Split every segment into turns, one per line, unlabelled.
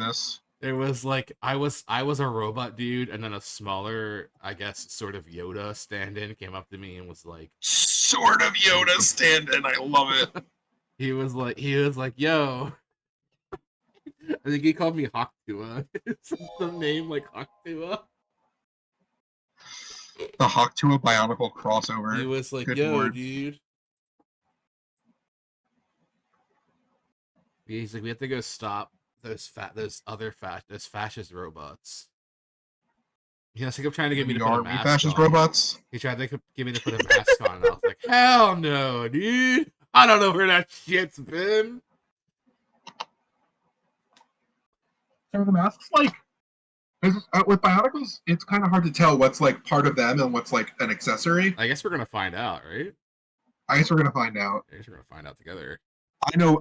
this.
There was like I was a robot dude, and then a smaller, I guess, sort of Yoda stand-in came up to me and was like,
Sort of Yoda stand-in. I love it.
he was like, yo. I think he called me Hawktua. It's some name like Hawktua.
The Hawktua Bionicle crossover.
He was like,
Good
yo,
Lord.
dude. He's like, we have to go stop those fascist robots. He was like, I'm trying to get me to put a mask
fascist
on.
robots?
He tried to get me to put a mask on, and I was like, hell no, dude. I don't know where that shit's been.
So the masks, like, with Bionicles, it's kind of hard to tell what's like part of them and what's like an accessory.
I guess we're gonna find out, right?
I guess we're gonna find out.
I guess we're gonna find out together.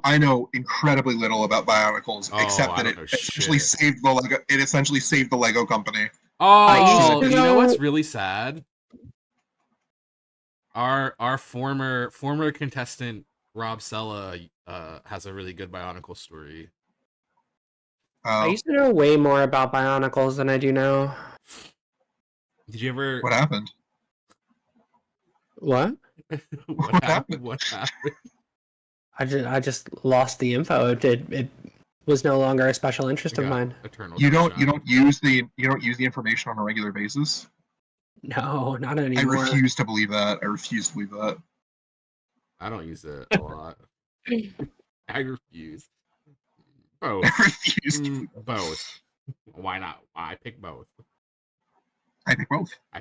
I know incredibly little about Bionicles, except that it essentially saved the Lego. It essentially saved the Lego company.
Oh, you know what's really sad? Our former contestant Rob Sella has a really good Bionicle story.
I used to know way more about Bionicles than I do now.
Did you ever?
What happened?
What?
What happened? What happened?
I just lost the info. It was no longer a special interest of mine.
You don't use the information on a regular basis?
No, not anymore.
I refuse to believe that.
I don't use it a lot. I refuse. Both.
I refuse.
Both. Why not? I pick both.
I pick both.
I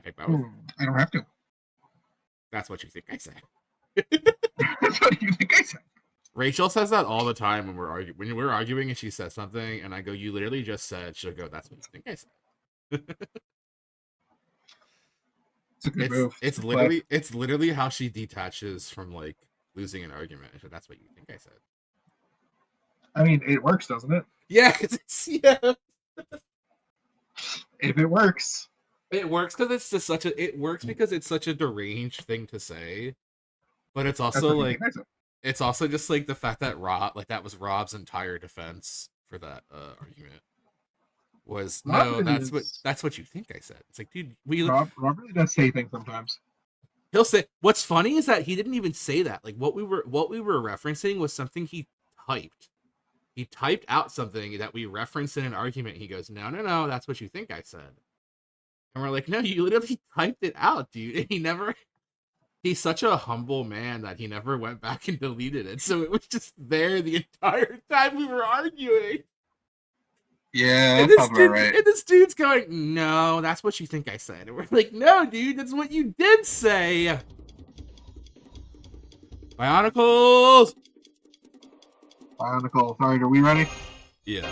don't have to.
That's what you think I said.
That's what you think I said.
Rachel says that all the time when we're arguing and she says something and I go, you literally just said, she'll go, that's what you think I said.
It's a good move.
It's literally how she detaches from like losing an argument. So that's what you think I said.
I mean, it works, doesn't it?
Yeah, yeah.
If it works.
It works because it's just it works because it's such a deranged thing to say. But it's also like it's also just like the fact that that was Rob's entire defense for that argument. Was no, that's what you think I said. It's like, dude,
Rob really does say things sometimes.
He'll say what's funny is that he didn't even say that. Like what we were referencing was something he typed. He typed out something that we referenced in an argument. He goes, no, that's what you think I said. And we're like, no, you literally typed it out, dude. And he's such a humble man that he never went back and deleted it. So it was just there the entire time we were arguing.
Yeah, that sounds about right.
And this dude's going, no, that's what you think I said. And we're like, no, dude, that's what you did say. Bionicles!
Bionicle. Alright, are we ready?
Yeah.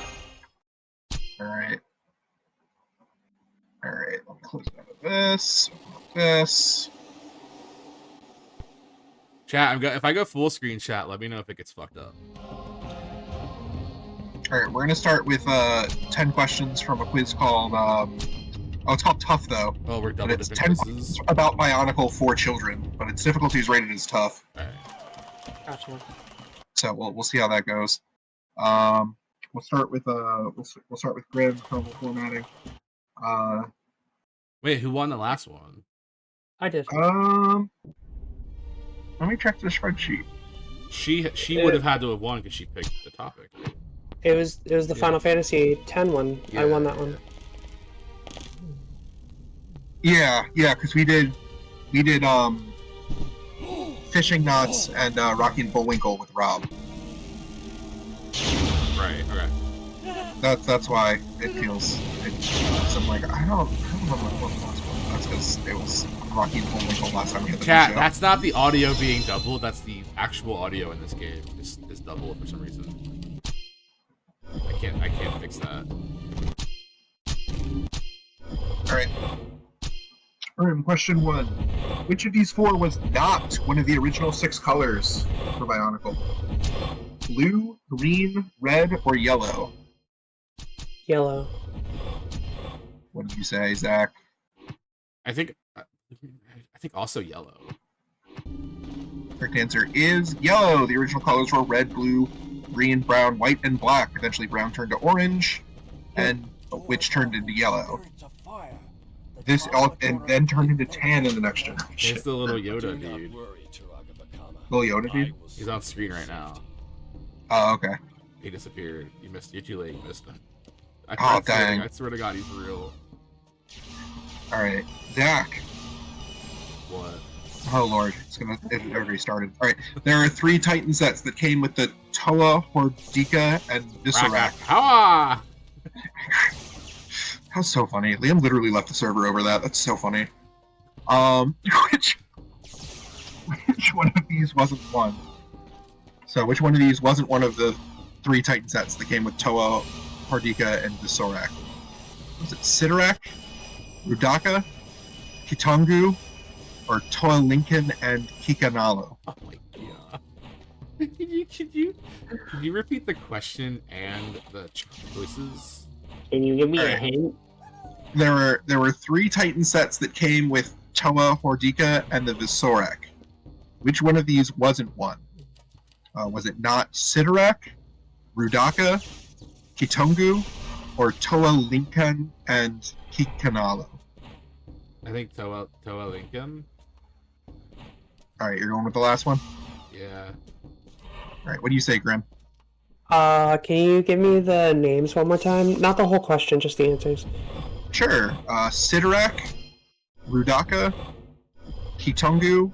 Alright. Let me close out of this.
Chat, if I go full screen chat, let me know if it gets fucked up.
Alright, we're gonna start with 10 questions from a quiz called it's called Tough though.
Oh, we're double
it's 10 questions about Bionicle for children, but its difficulty is rated as tough.
Alright.
Gotcha.
So we'll see how that goes. We'll start with grid thermal formatting.
Wait, who won the last one?
I did.
Let me check the spreadsheet.
She would have had to have won because she picked the topic.
It was the Final Fantasy X one. Yeah. I won that one.
Yeah, because we did Fishing Knots and Rocky and Bullwinkle with Rob.
Right. Okay.
That's why it feels. I'm like I don't remember what the last one. That's because it was Rocky and Bullwinkle last time we had the
Chat,
show.
that's not the audio being doubled. That's the actual audio in this game is double for some reason. I can't fix that.
All right. Question 1: which of these 4 was not one of the original 6 colors for Bionicle? Blue, green, red, or yellow?
Yellow.
What did you say, Zach?
I think also yellow.
Correct answer is yellow. The original colors were red, blue, green, brown, white, and black. Eventually brown turned to orange. and which turned into yellow. This all and then turned into tan in the next generation.
Here's the little Yoda dude.
Little Yoda dude.
He's on screen right now.
Oh, okay.
He disappeared. You missed. You're too late. You missed him.
Oh, dang.
I swear to God, he's real.
All right, Zach.
What?
Oh Lord, it already started. All right, there are 3 Titan sets that came with the Toa, Hordika, and Viscerak.
How?
That's so funny. Liam literally left the server over that. That's so funny. Which one of these wasn't one? So which one of these wasn't one of the 3 Titan sets that came with Toa, Hordika, and Viscerak? Was it Sidorak, Rudaka, Kitongu, or Toa Lincoln and Kikanalo?
Oh my God. Could you repeat the question and the choices?
Can you give me
All
a
right.
hint?
There were 3 Titan sets that came with Toa, Hordika, and the Viscerak. Which one of these wasn't one? Was it not Sidorak, Rudaka, Kitongu, or Toa Lincoln and Kikanalo?
I think Toa Lincoln.
All right, you're going with the last one?
Yeah.
All right, what do you say, Grim?
Can you give me the names one more time? Not the whole question, just the answers.
Sure. Sidorak, Rudaka, Kitongu,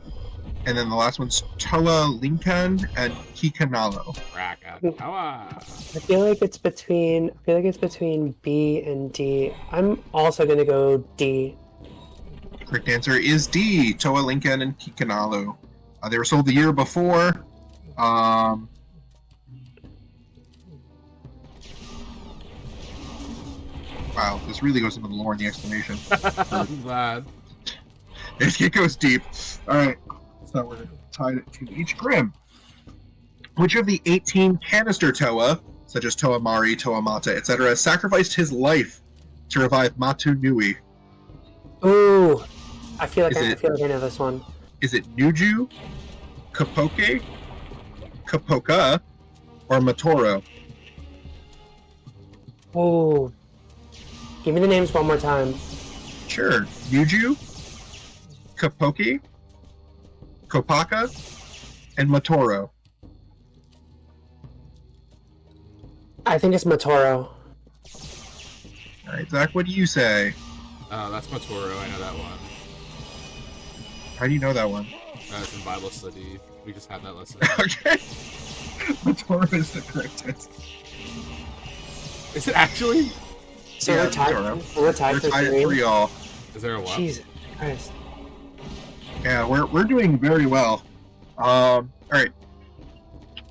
and then the last one's Toa Lincoln and Kikanalo.
I feel like it's between B and D. I'm also gonna go D.
Correct answer is D, Toa Lincoln and Kikanalo. They were sold the year before. Wow, this really goes into the lore and the explanation.
I'm glad.
It goes deep. Alright, so we're tied it to each. Grim. Which of the 18 canister Toa, such as Toa Mari, Toa Mata, etc., sacrificed his life to revive Matu Nui?
Ooh, I feel like
Is
I know this one.
Is it Nuju, Kapoke, Kapoka, or Matoro?
Ooh, give me the names one more time.
Sure. Nuju, Kapoke, Kopaka, and Matoro.
I think it's Matoro.
Alright, Zach, what do you say?
That's Matoro. I know that one.
How do you know that one?
It's in Bible study. We just had that lesson.
Okay. Matoro is the correct answer.
Is it actually?
So
Yeah,
we're tied.
Matoro.
We're tied for
at
3.
3 all.
Is there a what?
Jesus Christ.
Yeah, we're doing very well. Alright.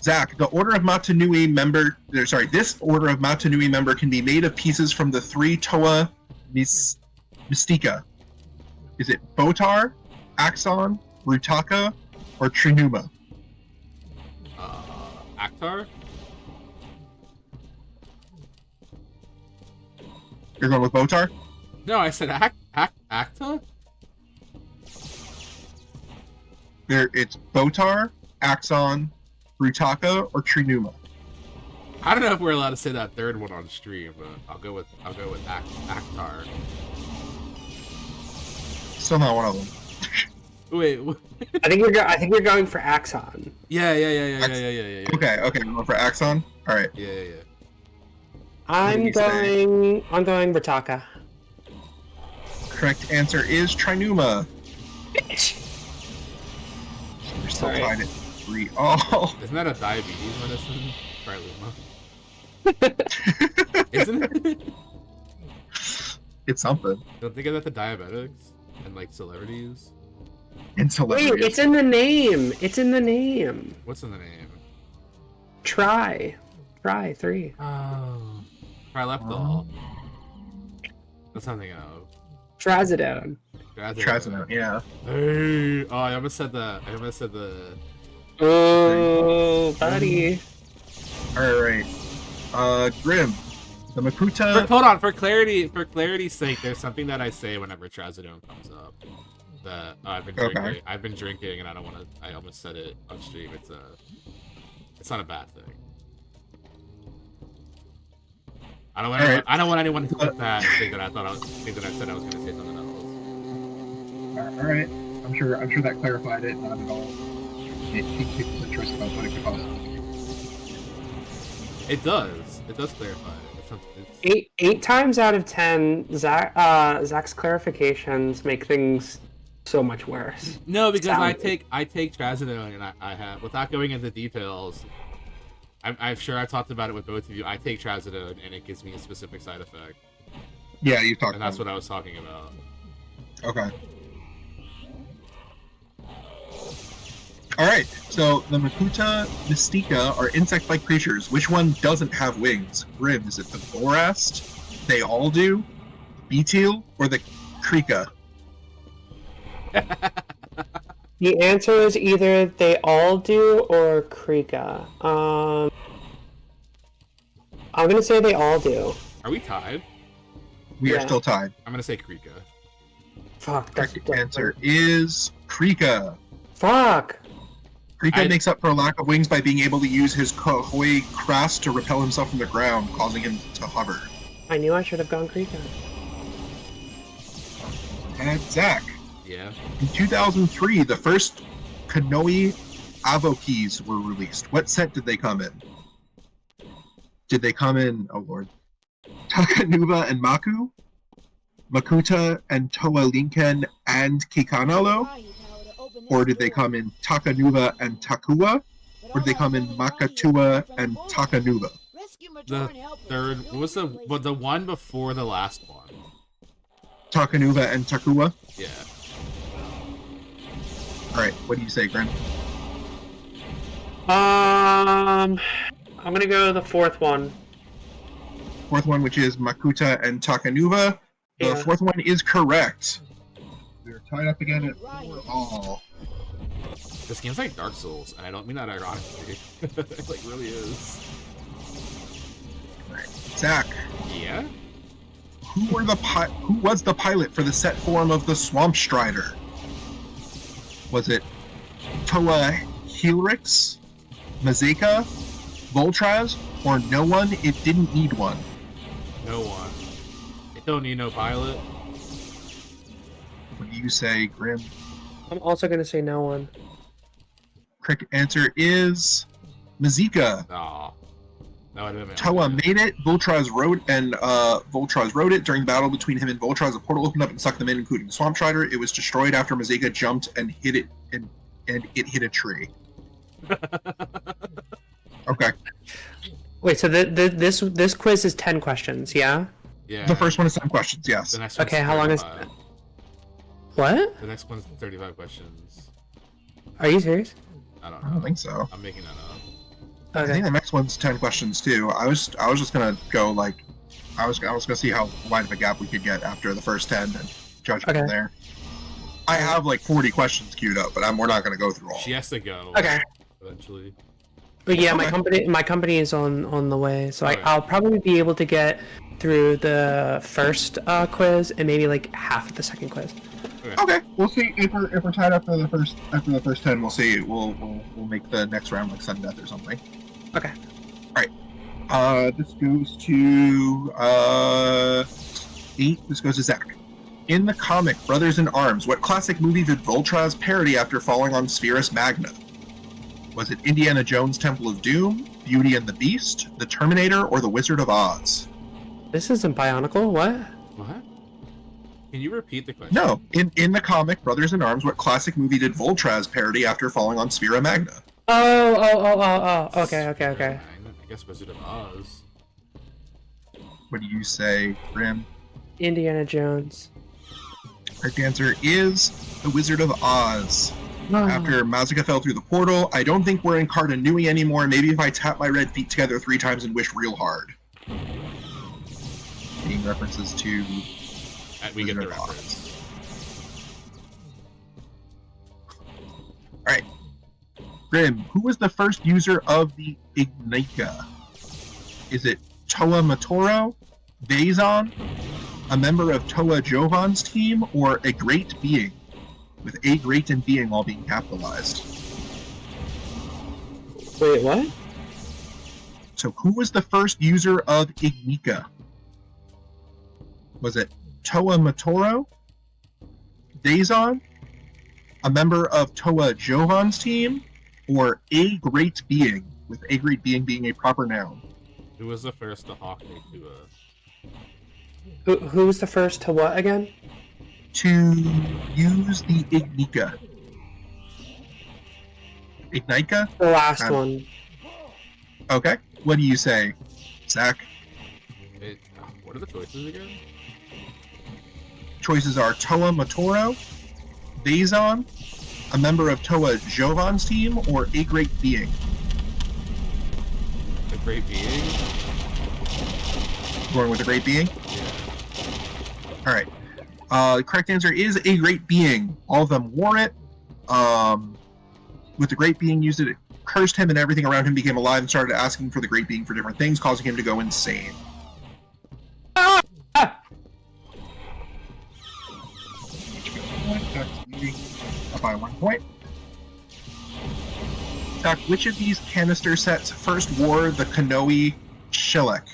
Zach, the Order of Matanui member... this Order of Matanui member can be made of pieces from the 3 Toa Mystica. Is it Botar, Axon, Rutaka, or Trinuma?
Actar?
You're going with Botar?
No, I said Acta?
It's Botar, Axon, Rutaka, or Trinuma.
I don't know if we're allowed to say that third one on stream, but I'll go with Actar.
Still not one of them.
Wait.
I think we're going for Axon.
Yeah.
Okay, we're going for Axon. All right.
Yeah.
I'm going Ritaka.
Correct answer is Trinuma.
Bitch.
We're still
Sorry.
tied at 3 all.
Isn't that a diabetes medicine? Triluma. Isn't it?
It's something.
Don't think of that to diabetics and like celebrities.
And celebrities.
Wait, it's in the name. It's in the name.
What's in the name?
Try 3.
Oh, Trileptal. That's something of.
Trazodone.
Trazodone, yeah.
Hey, oh, I almost said the.
Oh, buddy.
All right. Grim. The Makuta.
Hold on, for clarity's sake, there's something that I say whenever Trazodone comes up. That I've been drinking.
Okay.
I've been drinking, and I don't want to. I almost said it on stream. It's not a bad thing. I don't want
All
anyone,
right.
I don't want anyone to click that and think that I said I was going to say something else.
All right. I'm sure that clarified it. Not at all. It piqued people's interest about what it could possibly be.
It does. It does clarify it.
Eight times out of 10, Zach's clarifications make things so much worse.
No, because I
Sounded.
take trazodone, and I have, without going into details, I'm sure I've talked about it with both of you. I take trazodone, and it gives me a specific side effect,
Yeah, you talked
and that's
about
what I was talking about.
it. Okay. All right. So the Makuta mystica are insect-like creatures. Which one doesn't have wings? Grim, is it the Borast? They all do. Beetle or the Krika?
The answer is either they all do or Krika. I'm gonna say they all do.
Are we tied?
We are
Yeah.
still tied.
I'm gonna say Krika.
Fuck. That's
Correct answer is Krika.
Fuck.
Krika makes up for a lack of wings by being able to use his Kohoi crest to repel himself from the ground, causing him to hover.
I knew I should have gone Krika.
And Zach,
Yeah.
in 2003, the first Kanoi Avokis were released. What set did they come in? Did they come in, oh lord, Takanuva and Maku? Makuta and Toa Linken and Kikanalo? Or did they come in Takanuva and Takua? Or did they come in Makatua and Takanuva?
The third, what was the one before the last one?
Takanuva and Takua?
Yeah.
Alright, what do you say, Grim?
I'm gonna go the fourth one.
Fourth one, which is Makuta and Takanuva. The
Yeah.
fourth one is correct. We're tied up again at 4-all.
This game's like Dark Souls, and I don't mean that ironically. It like really is.
Alright, Zach,
Yeah?
who was the pilot for the set form of the Swamp Strider? Was it Toa Helrix, Mazeka, Voltraz, or no one? It didn't need one.
No one. It don't need no pilot.
What do you say, Grim?
I'm also gonna say no one.
Correct answer is Mazeka.
Aw. No, I didn't.
Toa made it. Voltraz wrote it during the battle between him and Voltraz. A portal opened up and sucked them in, including the Swamp Strider. It was destroyed after Mazeka jumped and hit it, and it hit a tree. Okay.
Wait, so this quiz is 10 questions, yeah?
Yeah.
The first one is 10 questions. Yes.
The next one's
Okay, how long is
35.
What?
The next one's 35 questions.
Are you serious?
I don't
I
know.
don't think so.
I'm making that up.
I
Okay.
think the next one's 10 questions too. I was just gonna go like, I was gonna see how wide of a gap we could get after the first 10 and judge from
Okay.
there. I have like 40 questions queued up, but we're not gonna go through all.
She has to go.
Okay.
Eventually.
But yeah,
Okay.
my company is on the way, so
Okay.
I'll probably be able to get through the first quiz and maybe like half of the second quiz.
Okay, we'll see if we're tied up after the first 10. We'll see. We'll make the next round like sudden death or something.
Okay.
This goes to 8. This goes to Zach. In the comic Brothers in Arms, what classic movie did Voltraz parody after falling on Spherus Magna? Was it Indiana Jones' Temple of Doom, Beauty and the Beast, The Terminator, or The Wizard of Oz?
This isn't Bionicle. What?
What? Can you repeat the question?
No. In the comic Brothers in Arms, what classic movie did Voltraz parody after falling on Sphera Magna?
Oh. Okay.
I guess Wizard of Oz.
What do you say, Grim?
Indiana Jones.
Correct answer is The Wizard of Oz. After Mazika fell through the portal, I don't think we're in Cardanui anymore. Maybe if I tap my red feet together 3 times and wish real hard. Being references to
We get the
Wizard of Oz.
reference.
Alright. Grim, who was the first user of the Ignika? Is it Toa Matoro, Vaison, a member of Toa Jovan's team, or a great being? With a great and being all being capitalized.
Wait, what?
So who was the first user of Ignika? Was it Toa Matoro, Dazon, a member of Toa Jovan's team, or a great being, with a great being a proper noun?
Who was the first to hawk a
Who was the first to what again?
To use the Ignika. Ignika?
The last one.
Okay. What do you say, Zach?
What are the choices again?
Choices are Toa Matoro, Dazon, a member of Toa Jovan's team, or a great being.
A great being?
Going with a great being?
Yeah.
All right. The correct answer is a great being. All of them wore it. With the great being used it cursed him, and everything around him became alive and started asking for the great being for different things, causing him to go insane. That's leading up by 1 point. Zach, which of these canister sets first wore the Kanoe Shellek?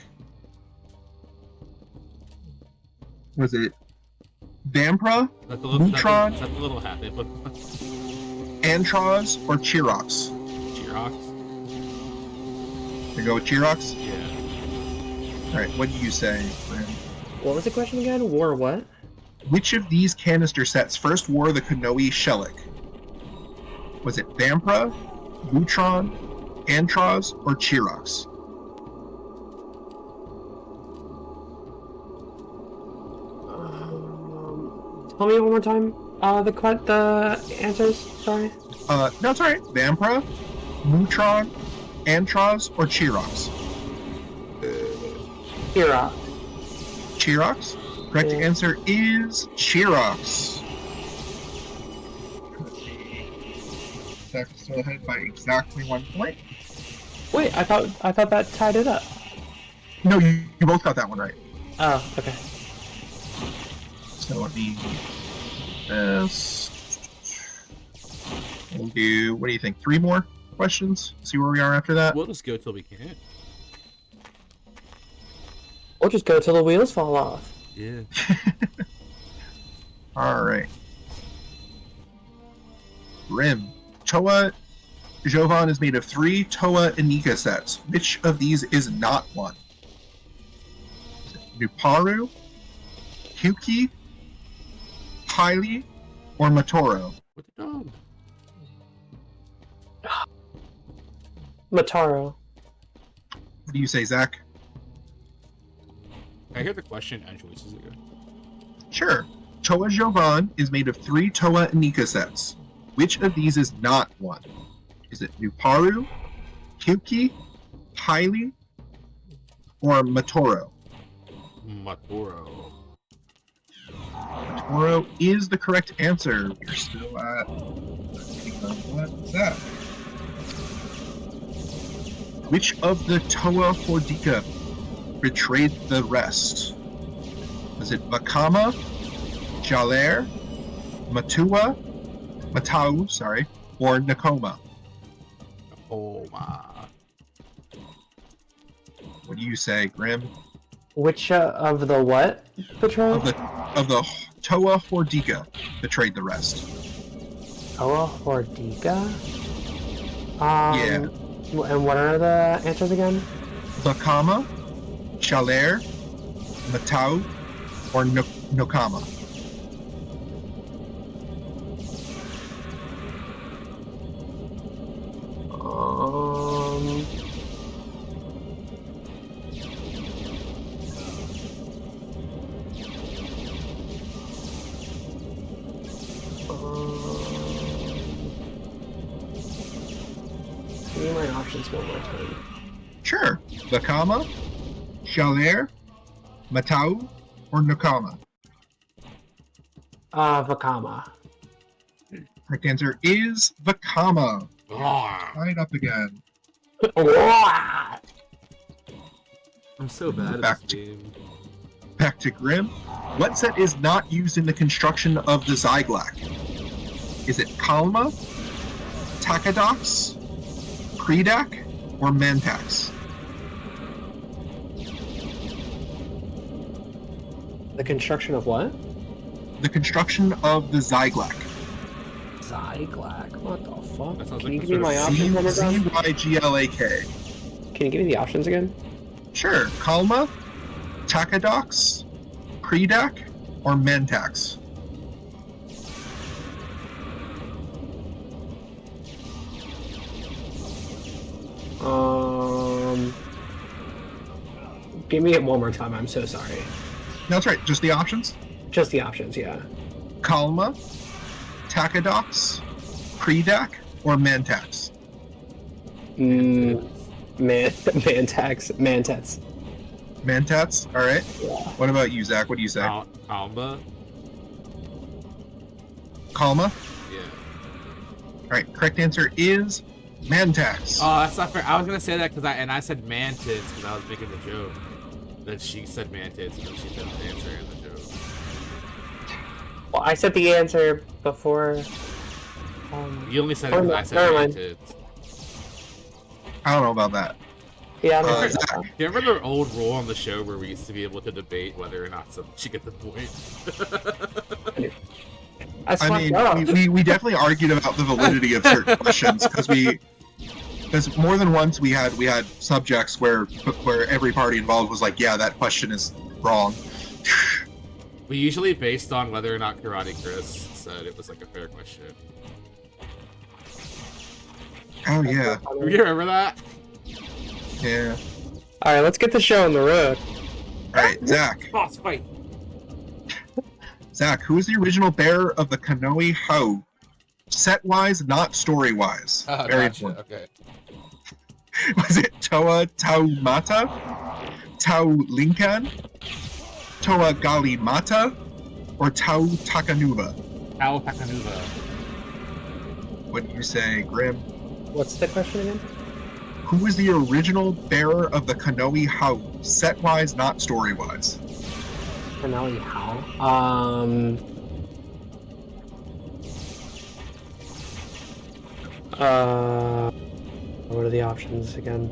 Was it Vampra, Mutron,
That's a little hat they put on.
Antros, or Chirox?
Chirox?
You go with Chirox?
Yeah.
Alright, what do you say, Bryn?
What was the question again? War what?
Which of these canister sets first wore the Kanoe Shellek? Was it Vampra, Mutron, Antros, or Chirox?
Tell me one more time. The answers. Sorry.
No, it's alright. Vampra, Mutron, Antros, or Chirox?
Kira.
Chirox? Correct
Yeah.
answer is Chirox. Zach is still ahead by exactly 1 point.
Wait, I thought that tied it up.
No, you both got that one right.
Oh, okay.
So let me this. We'll do, what do you think, 3 more questions? See where we are after that?
We'll just go till we can't.
We'll just go till the wheels fall off.
Yeah.
Alright. Rim. Toa Jovan is made of 3 Toa Inika sets. Which of these is not one? Is it Nuparu, Hyuki, Kylie, or Matoro?
With the dog.
Mataro.
What do you say, Zach?
Can I hear the question and choices again?
Sure. Toa Jovan is made of 3 Toa Inika sets. Which of these is not one? Is it Nuparu, Hyuki, Kylie, or Matoro?
Matoro.
Matoro is the correct answer. We're still at... What's that? Which of the Toa Hordika betrayed the rest? Was it Vakama, Jaler, Matau, or Nakoma?
Oh my.
What do you say, Grim?
Which of the what betrayal?
Of the Toa Hordika betrayed the rest.
Toa Hordika?
Yeah.
And what are the answers again?
Vakama, Jaler, Matau, or Nokama?
Give me my options one more time.
Sure. Vakama, Jaler, Matau, or Nokama?
Vakama.
Correct answer is Vakama.
Ah.
Tied up again.
I'm so bad
Back
at this game.
Back to Grim. What set is not used in the construction of the Zyglak? Is it Kalma, Takadox, Kredak, or Mantax?
The construction of what?
The construction of the Zyglac.
Zyglac. What the fuck?
That sounds
Can
like
you
some
give me my
sort of
options one more time?
Zyglak.
Can you give me the options again?
Sure. Kalma, Takadox, Predak, or Mantax?
Give me it one more time. I'm so sorry.
No, that's right. Just the options.
Just the options, yeah.
Kalma, Takadox, Predak, or Mantax?
Mantax.
Mantats. All right.
Yeah.
What about you, Zach? What do you say?
Alba.
Kalma.
Yeah.
All right. Correct answer is Mantax.
Oh, that's not fair. I was gonna say that I said mantids because I was making the joke. Then she said mantids, and then she said the answer in the joke.
Well, I said the answer before.
You only said it because I said
never mind.
mantids.
I don't know about that.
Yeah, I'm
Zach.
Do you remember the old rule on the show where we used to be able to debate whether or not someone should get the point?
That's
I mean, we definitely argued about the validity of certain questions because more than once we had subjects where every party involved was like, yeah, that question is wrong.
We usually based on whether or not Karate Chris said it was like a fair question.
Oh yeah,
Do you remember that?
yeah.
All right, let's get the show on the road.
All right, Zach.
Boss fight.
Zach, who is the original bearer of the Kanoe Hau? Set-wise, not story-wise.
Oh,
Very
gotcha.
important.
Okay.
Was it Toa Taumata, Tau Linkan, Toa Galimata, or Tau Takanuva?
Ao Takanuva.
What do you say, Grim?
What's the question again?
Who is the original bearer of the Kanoe Hau? Set-wise, not story-wise.
Finale how? What are the options again?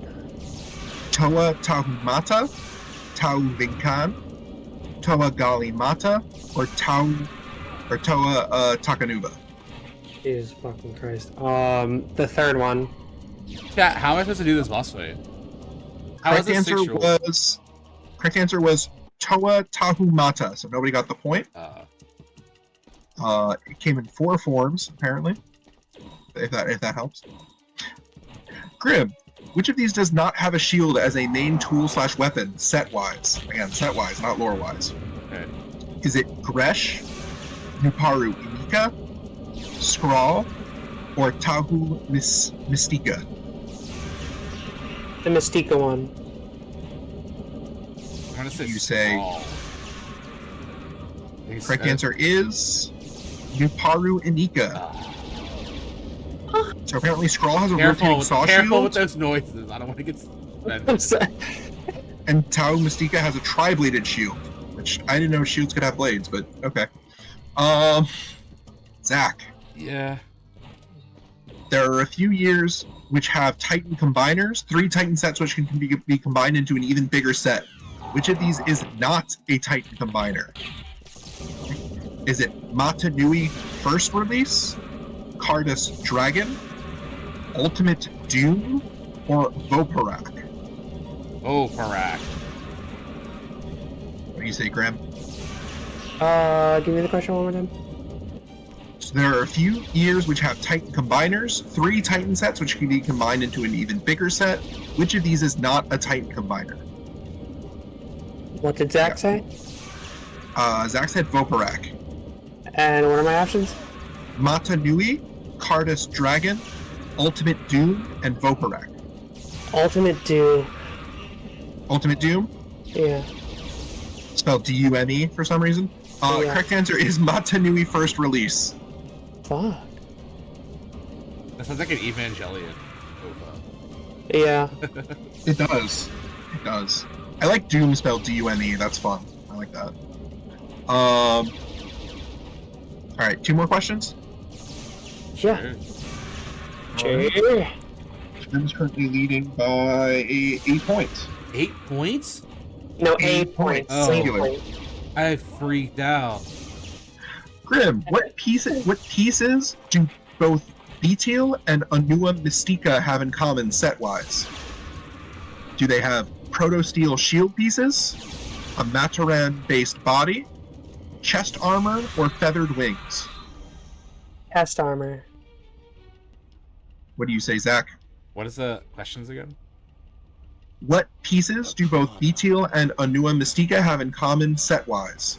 Toa Tahumata, Tau Linkan, Toa Galimata, or Toa Takanuva?
Jesus fucking Christ. The third one.
Chat, how am I supposed to do this boss fight? How
Correct
is
answer
this
was Toa Tahumata, so nobody got the point. It came in 4 forms, apparently. If that helps. Grim, which of these does not have a shield as a main tool / weapon, set-wise? Again, set-wise, not lore-wise.
Okay.
Is it Gresh, Nuparu Inika, Scrawl, or Tahu Mystica?
The Mystica one.
I'm gonna say
You say-
Scrawl.
Correct answer is Nuparu Inika. So apparently Scrawl has a rotating saw
Careful
shield,
with those noises. I don't want to get
I'm
suspended.
sorry.
and Tau Mystica has a tri-bladed shield, which I didn't know shields could have blades, but okay. Zach,
Yeah.
there are a few years which have Titan combiners, 3 Titan sets which can be combined into an even bigger set. Which of these is not a Titan combiner? Is it Mata Nui First Release, Cardus Dragon, Ultimate Doom, or Voparak?
Oh, Parak.
What do you say, Graham?
Give me the question one more time.
So there are a few years which have Titan combiners, 3 Titan sets which can be combined into an even bigger set. Which of these is not a Titan combiner?
What did Zach say?
Zach said Voparak.
And what are my options?
Mata Nui, Cardus Dragon, Ultimate Doom, and Voparak.
Ultimate Doom.
Ultimate Doom?
Yeah.
Spelled D-U-M-E for some reason.
Yeah.
Correct answer is Mata Nui First Release.
Fuck.
That sounds like an Evangelion.
Yeah.
It does. It does. I like Doom spelled D-U-M-E. That's fun. I like that. Alright, 2 more questions?
Yeah.
Sure.
Sure.
Jim's currently leading by 8 points.
8 points?
No,
8
8 points.
points.
8
Singular.
points.
I freaked out.
Grim, what pieces do both Beetle and Anua Mystica have in common set-wise? Do they have proto-steel shield pieces, a Mataran-based body, chest armor, or feathered wings?
Chest armor.
What do you say, Zach?
What is the questions again?
What pieces do both Beetle and Anua Mystica have in common set-wise?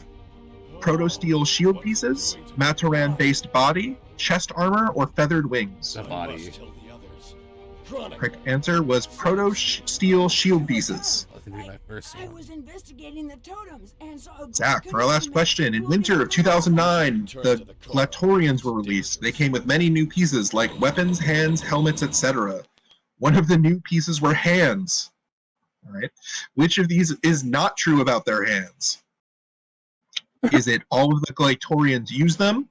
Proto-steel shield pieces, Mataran-based body, chest armor, or feathered wings?
The body.
Correct answer was proto-steel shield pieces.
That's gonna be my first
I
one.
was investigating the totems and saw.
Zach, for our last question, in winter of 2009, the Glatorians were released. They came with many new pieces like weapons, hands, helmets, etc. One of the new pieces were hands. All right. Which of these is not true about their hands? Is it all of the Glatorians use them?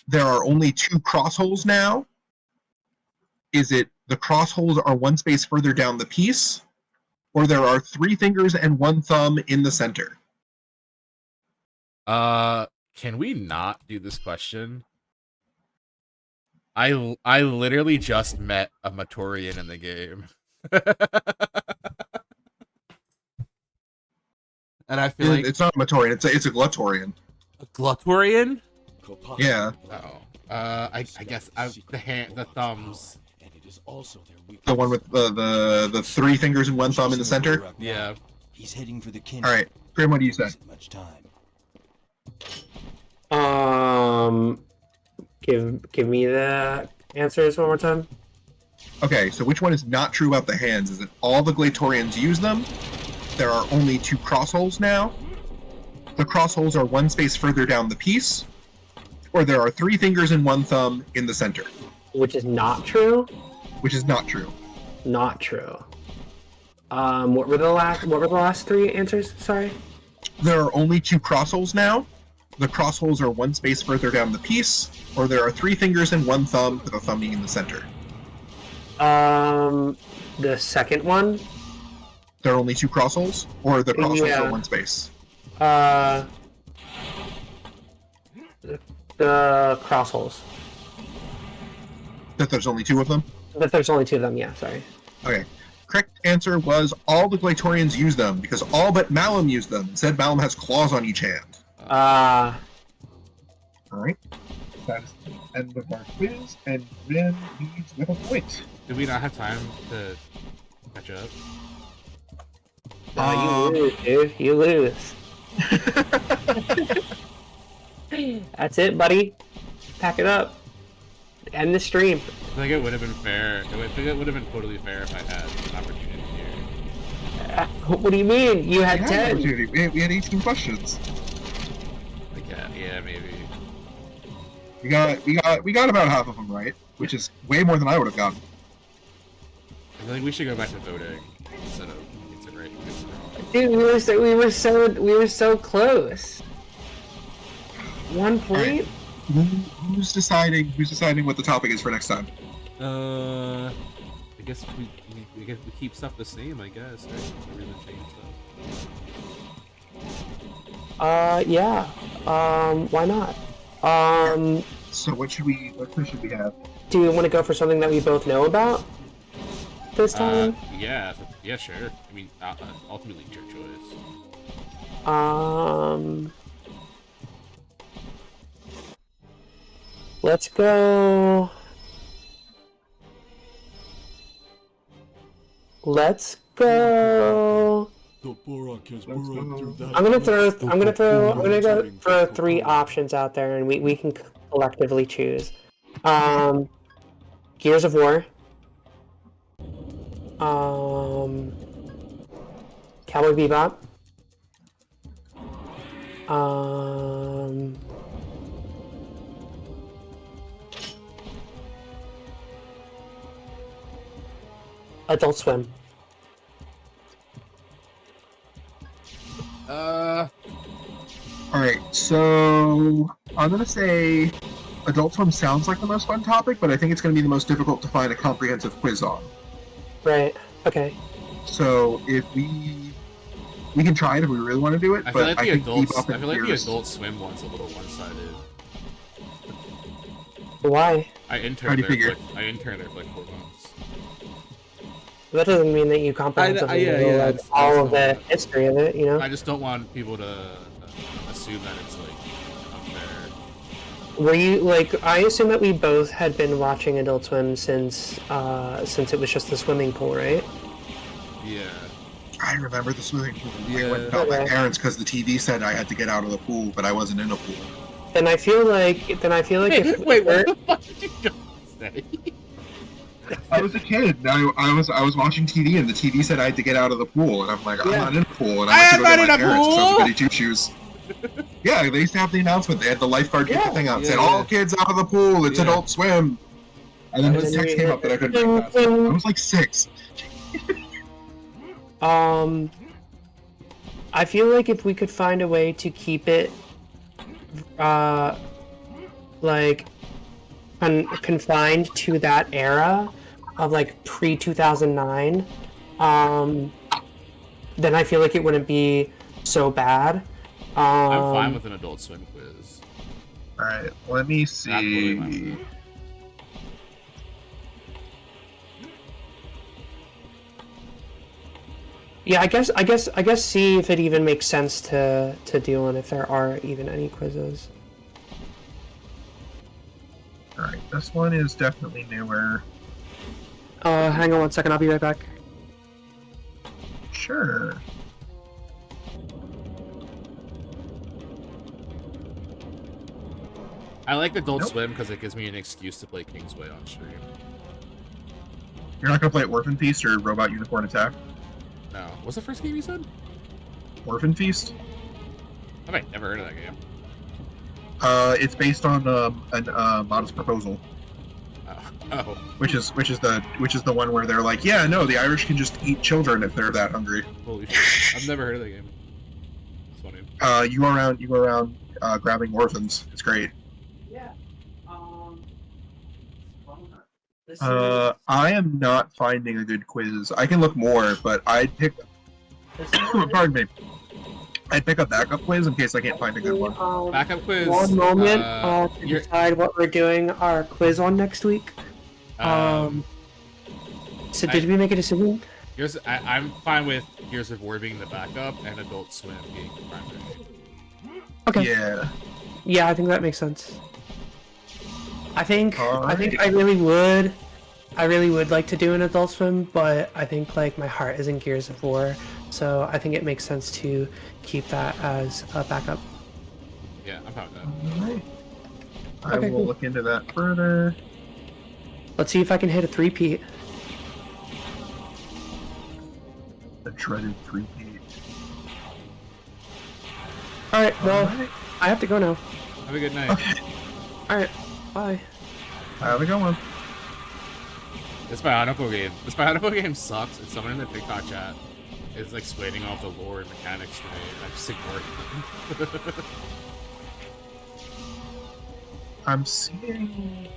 There are only 2 crossholes now? Is it the crossholes are one space further down the piece? Or there are 3 fingers and 1 thumb in the center?
Can we not do this question? I literally just met a Matorian in the game. And I feel like
It's not a Matorian, it's a Glatorian.
a Glatorian?
Yeah.
Oh. I guess the thumbs.
The one with the 3 fingers and 1 thumb in the center?
Yeah.
He's heading for the
Alright. Grim, what do you say?
Much time.
Give me the answers one more time.
Okay, so which one is not true about the hands? Is it all the Glatorians use them? There are only 2 crossholes now? The crossholes are one space further down the piece? Or there are 3 fingers and 1 thumb in the center?
Which is not true?
Which is not true.
Not true. What were the last 3 answers? Sorry.
There are only 2 crossholes now? The crossholes are one space further down the piece? Or there are 3 fingers and 1 thumb with a thumb being in the center?
The second one?
There are only 2 crossholes? Or the crossholes
Yeah.
are one space?
The crossholes.
That there's only 2 of them?
But there's only 2 of them, yeah, sorry.
Okay. Correct answer was all the Glatorians use them, because all but Malum use them. Said Malum has claws on each hand. Alright. That is the end of our quiz, and Rin leads with a point.
Did we not have time to catch up?
You lose, dude. You lose. That's it, buddy. Pack it up. End the stream.
I think it would have been fair. I think it would have been totally fair if I had an opportunity here.
What do you mean? You had
We
10.
we had 18 questions.
Like, yeah, maybe.
We got about half of them right, which is way more than I would have gotten.
I think we should go back to voting instead of considering this wrong.
Dude, we were so close. 1 point?
Who's deciding what the topic is for next time?
I guess we keep stuff the same. I guess right? We really change stuff.
Yeah. Why not?
So what quiz should we have?
Do you want to go for something that we both know about this time?
Yeah, sure. I mean, ultimately, it's your choice.
Let's go. I'm gonna go throw 3 options out there, and we can collectively choose. Gears of War. Cowboy Bebop. Adult Swim.
Alright, so I'm gonna say Adult Swim sounds like the most fun topic, but I think it's gonna be the most difficult to find a comprehensive quiz on.
Right. Okay.
So if we We can try it if we really want to do it,
I feel
but
like
I
the
think
adults.
Bebop
I
and
feel like the
Pierce-
Adult Swim one's a little one-sided.
Why?
I
How
interned
do you
there.
figure?
For like 4 months.
That doesn't mean that you comprehensively
yeah,
know
yeah,
like,
it's
all
not
of the
that.
history of it, you know?
I just don't want people to assume that it's like unfair.
Were you like? I assume that we both had been watching Adult Swim since it was just the swimming pool, right?
Yeah.
I remember the swimming pool. I
Yeah.
went and got my
Okay.
parents because the TV said I had to get out of the pool, but I wasn't in a pool.
Then I feel like if
Wait,
we're-
what the fuck did you just say?
I was a kid. And I was watching TV, and the TV said I had to get out of the pool, and I'm like, I'm
Yeah.
not in a pool, and
I
I
am
went to
not
go
in
get
a
my parents because I was a
pool!
goody two shoes. Yeah, they used to have the announcement. They had the lifeguard get the
Yeah.
thing out. It
Yeah,
said,
yeah.
"All kids out of the pool. It's
Yeah.
Adult Swim." And then
That
the
was-
text came up that I couldn't make past. I was like 6.
I feel like if we could find a way to keep it, like, confined to that era of like pre-2009, then I feel like it wouldn't be so bad.
I'm fine with an Adult Swim quiz.
All right, let me
Absolutely fine with
see.
it.
Yeah, I guess see if it even makes sense to do one if there are even any quizzes.
All right, this one is definitely newer.
Hang on one second, I'll be right back.
Sure.
I like Adult
Nope.
Swim because it gives me an excuse to play Kingsway on stream.
You're not gonna play Orphan Feast or Robot Unicorn Attack?
No. What's the first game you said?
Orphan Feast?
I've never heard of that game.
It's based on a Modest Proposal,
Oh.
which is the one where they're like, yeah, no, the Irish can just eat children if they're that hungry.
Holy shit. I've never heard of that game. It's funny.
You go around grabbing orphans. It's great.
Yeah.
I am not finding a good quiz. I can look more, but I'd pick. Pardon me. I'd pick a backup quiz in case I can't find a good one.
Backup quiz.
One moment to
you're-
decide what we're doing our quiz on next week. So did we make a decision?
I'm fine with Gears of War being the backup and Adult Swim being the primary.
Okay.
Yeah.
Yeah, I think that makes sense. I think
Alright.
I really would like to do an Adult Swim, but I think like my heart is in Gears of War, so I think it makes sense to keep that as a backup.
Yeah, I'm fine with that.
Alright. I
Okay,
will
cool.
look into that further.
Let's see if I can hit a three-peat.
The dreaded 3-peat.
Alright, well,
Alright.
I have to go now.
Have a good night.
Okay.
Alright, bye.
Have a good one.
This Bionicle game sucks, and someone in the TikTok chat is like explaining all the lore and mechanics to me, and I just ignore it.
I'm seeing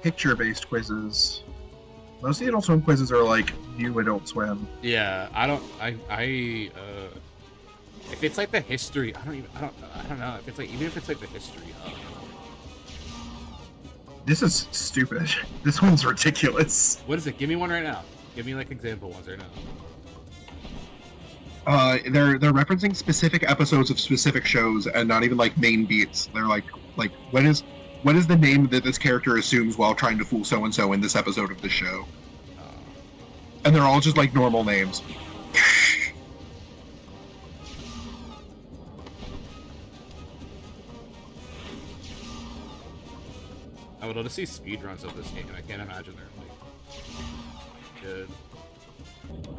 picture-based quizzes. Most of the Adult Swim quizzes are like new Adult Swim.
Yeah, if it's like the history, I don't know. If it's like, even if it's like the history of.
This is stupid. This one's ridiculous.
What is it? Give me one right now. Give me like example ones right now.
They're referencing specific episodes of specific shows and not even like main beats. They're like what is the name that this character assumes while trying to fool so and so in this episode of the show? And they're all just like normal names.
I would love to see speedruns of this game, and I can't imagine they're like good.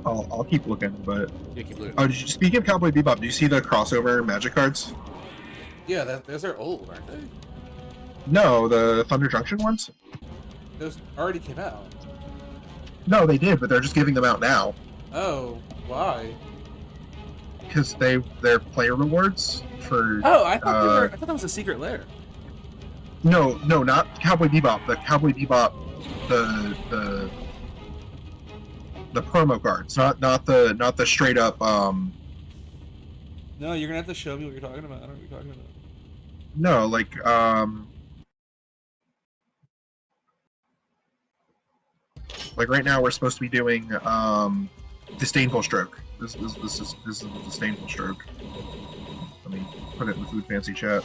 I'll keep looking, but
Yeah, keep looking.
oh, speaking of Cowboy Bebop, do you see the crossover magic cards?
Yeah, those are old, aren't they?
No, the Thunder Junction ones.
Those already came out.
No, they did, but they're just giving them out now
Oh, why?
because they're player rewards for.
Oh, I thought
Uh,
I thought that was a secret lair.
No, not Cowboy Bebop. The Cowboy Bebop, the promo cards, not the straight up
No, you're gonna have to show me what you're talking about. I don't know what you're talking about.
No, like right now we're supposed to be doing disdainful stroke. This is the disdainful stroke. Let me put it in the food fancy chat.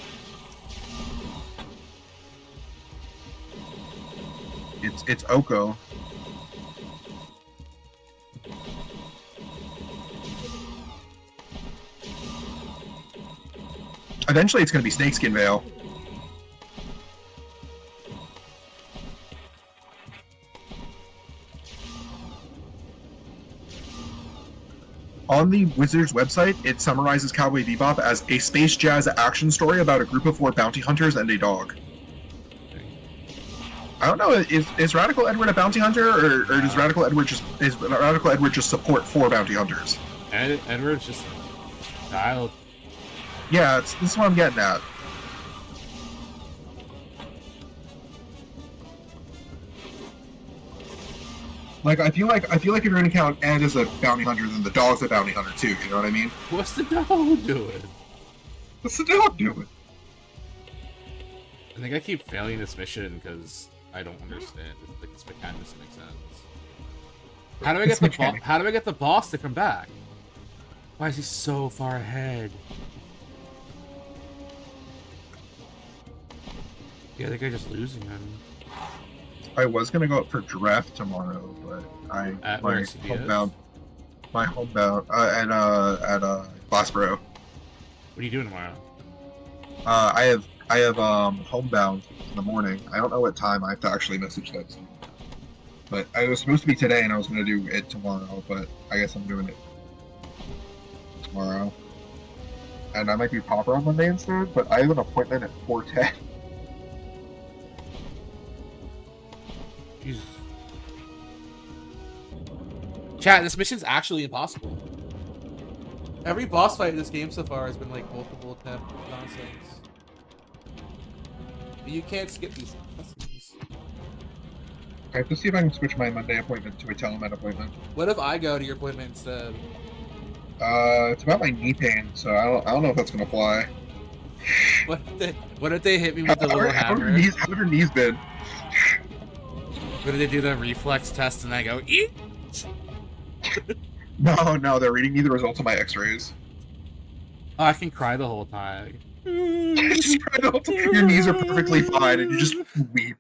It's Oko. Eventually, it's going to be Snakeskin Veil. On the Wizards website, it summarizes Cowboy Bebop as a space jazz action story about a group of 4 bounty hunters and a dog. I don't know. Is Radical Edward a bounty hunter, or does Radical Edward just support 4 bounty hunters?
Edward's just dialed.
Yeah, this is what I'm getting at. Like I feel like if you're going to count Ed as a bounty hunter, then the dog's a bounty hunter too. You know what I mean?
What's the dog doing?
What's the dog doing?
I think I keep failing this mission because I don't understand. Like this mechanic doesn't make sense. How do I get the boss to come back? Why is he so far ahead? Yeah, I think I'm just losing him.
I was gonna go up for draft tomorrow, but
At
my homebound at Glassboro.
What are you doing tomorrow?
I have homebound in the morning. I don't know what time. I have to actually message that. But I was supposed to be today, and I was gonna do it tomorrow. But I guess I'm doing it tomorrow. And I might be proper on Monday instead. But I have an appointment at 4:10.
Jesus. Chat, this mission's actually impossible. Every boss fight in this game so far has been like multiple attempt nonsense. You can't skip these cutscenes.
I have to see if I can switch my Monday appointment to a telemed appointment.
What if I go to your appointment instead?
It's about my knee pain, so I don't know if that's gonna fly.
What if they hit me with the little hammer?
How have your knees been?
What if they do the reflex test and I go, eat?
No, they're reading me the results of my x-rays.
Oh, I can cry the whole time.
Your knees are perfectly fine, and you just weep.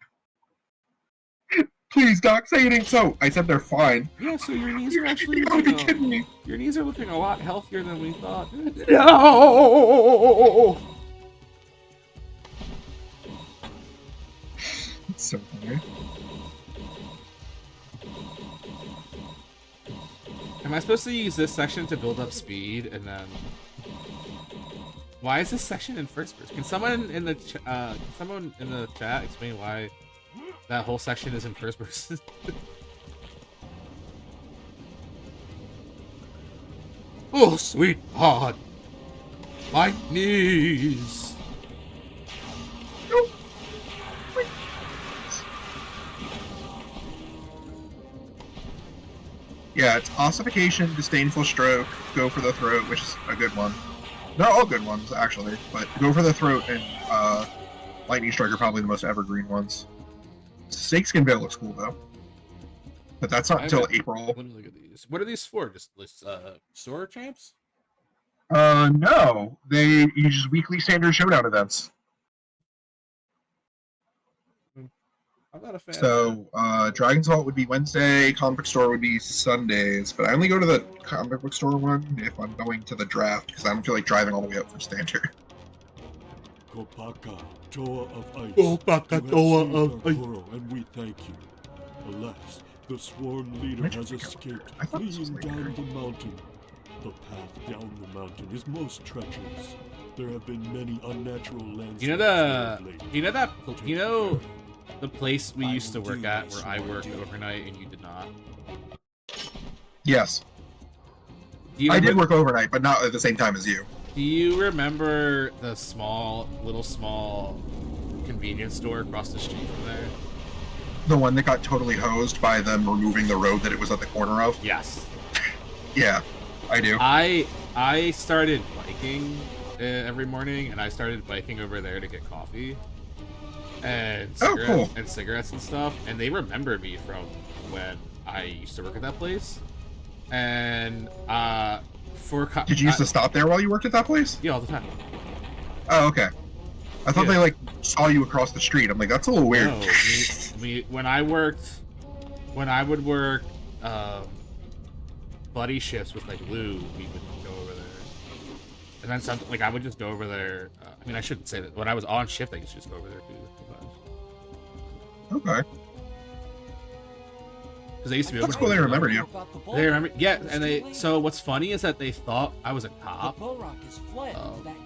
Please, doc, say it ain't so. I said they're fine.
Yeah, so your knees are actually
You gotta be kidding me.
Your knees are looking a lot healthier than we thought. No!
It's so funny.
Am I supposed to use this section to build up speed and then? Why is this section in first person? Can someone in the chat explain why that whole section is in first person? Oh, sweetheart, my knees.
Yeah, it's ossification, disdainful stroke, go for the throat, which is a good one. They're all good ones, actually, but go for the throat and lightning strike are probably the most evergreen ones. Snakeskin Veil looks cool though, but that's not until April.
Let me look at these. What are these for? Just store champs?
No, they use weekly standard showdown events.
I'm not a fan.
So, Dragon's Vault would be Wednesday, comic book store would be Sundays, but I only go to the comic book store one if I'm going to the draft, because I don't feel like driving all the way up for standard.
Kopaka, Toa of Ice.
Kopaka, Toa of Ice.
And we thank you. Alas, the sworn leader has escaped, fleeing down the mountain. The path down the mountain is most treacherous. There have been many unnatural landscapes.
You know the place we used to work at where I worked overnight and you did not?
Yes. I did work overnight, but not at the same time as you.
Do you remember the little small convenience store across the street from there?
The one that got totally hosed by them removing the road that it was at the corner of?
Yes.
Yeah, I do.
I started like biking every morning, and I started biking over there to get coffee and cigarettes and stuff. And they remember me from when I used to work at that place. And
did you used to stop there while you worked at that place?
Yeah, all the time.
Oh, okay. I thought they like saw you across the street. I'm like, that's a little weird.
No, when I would work buddy shifts with like Lou, we would go over there. And then something like I would just go over there. I mean, I shouldn't say that. When I was on shift, I used to just go over there too.
Okay.
Because they used to be.
That's cool. They remember you.
They remember, yeah. And they. So what's funny is that they thought I was a cop.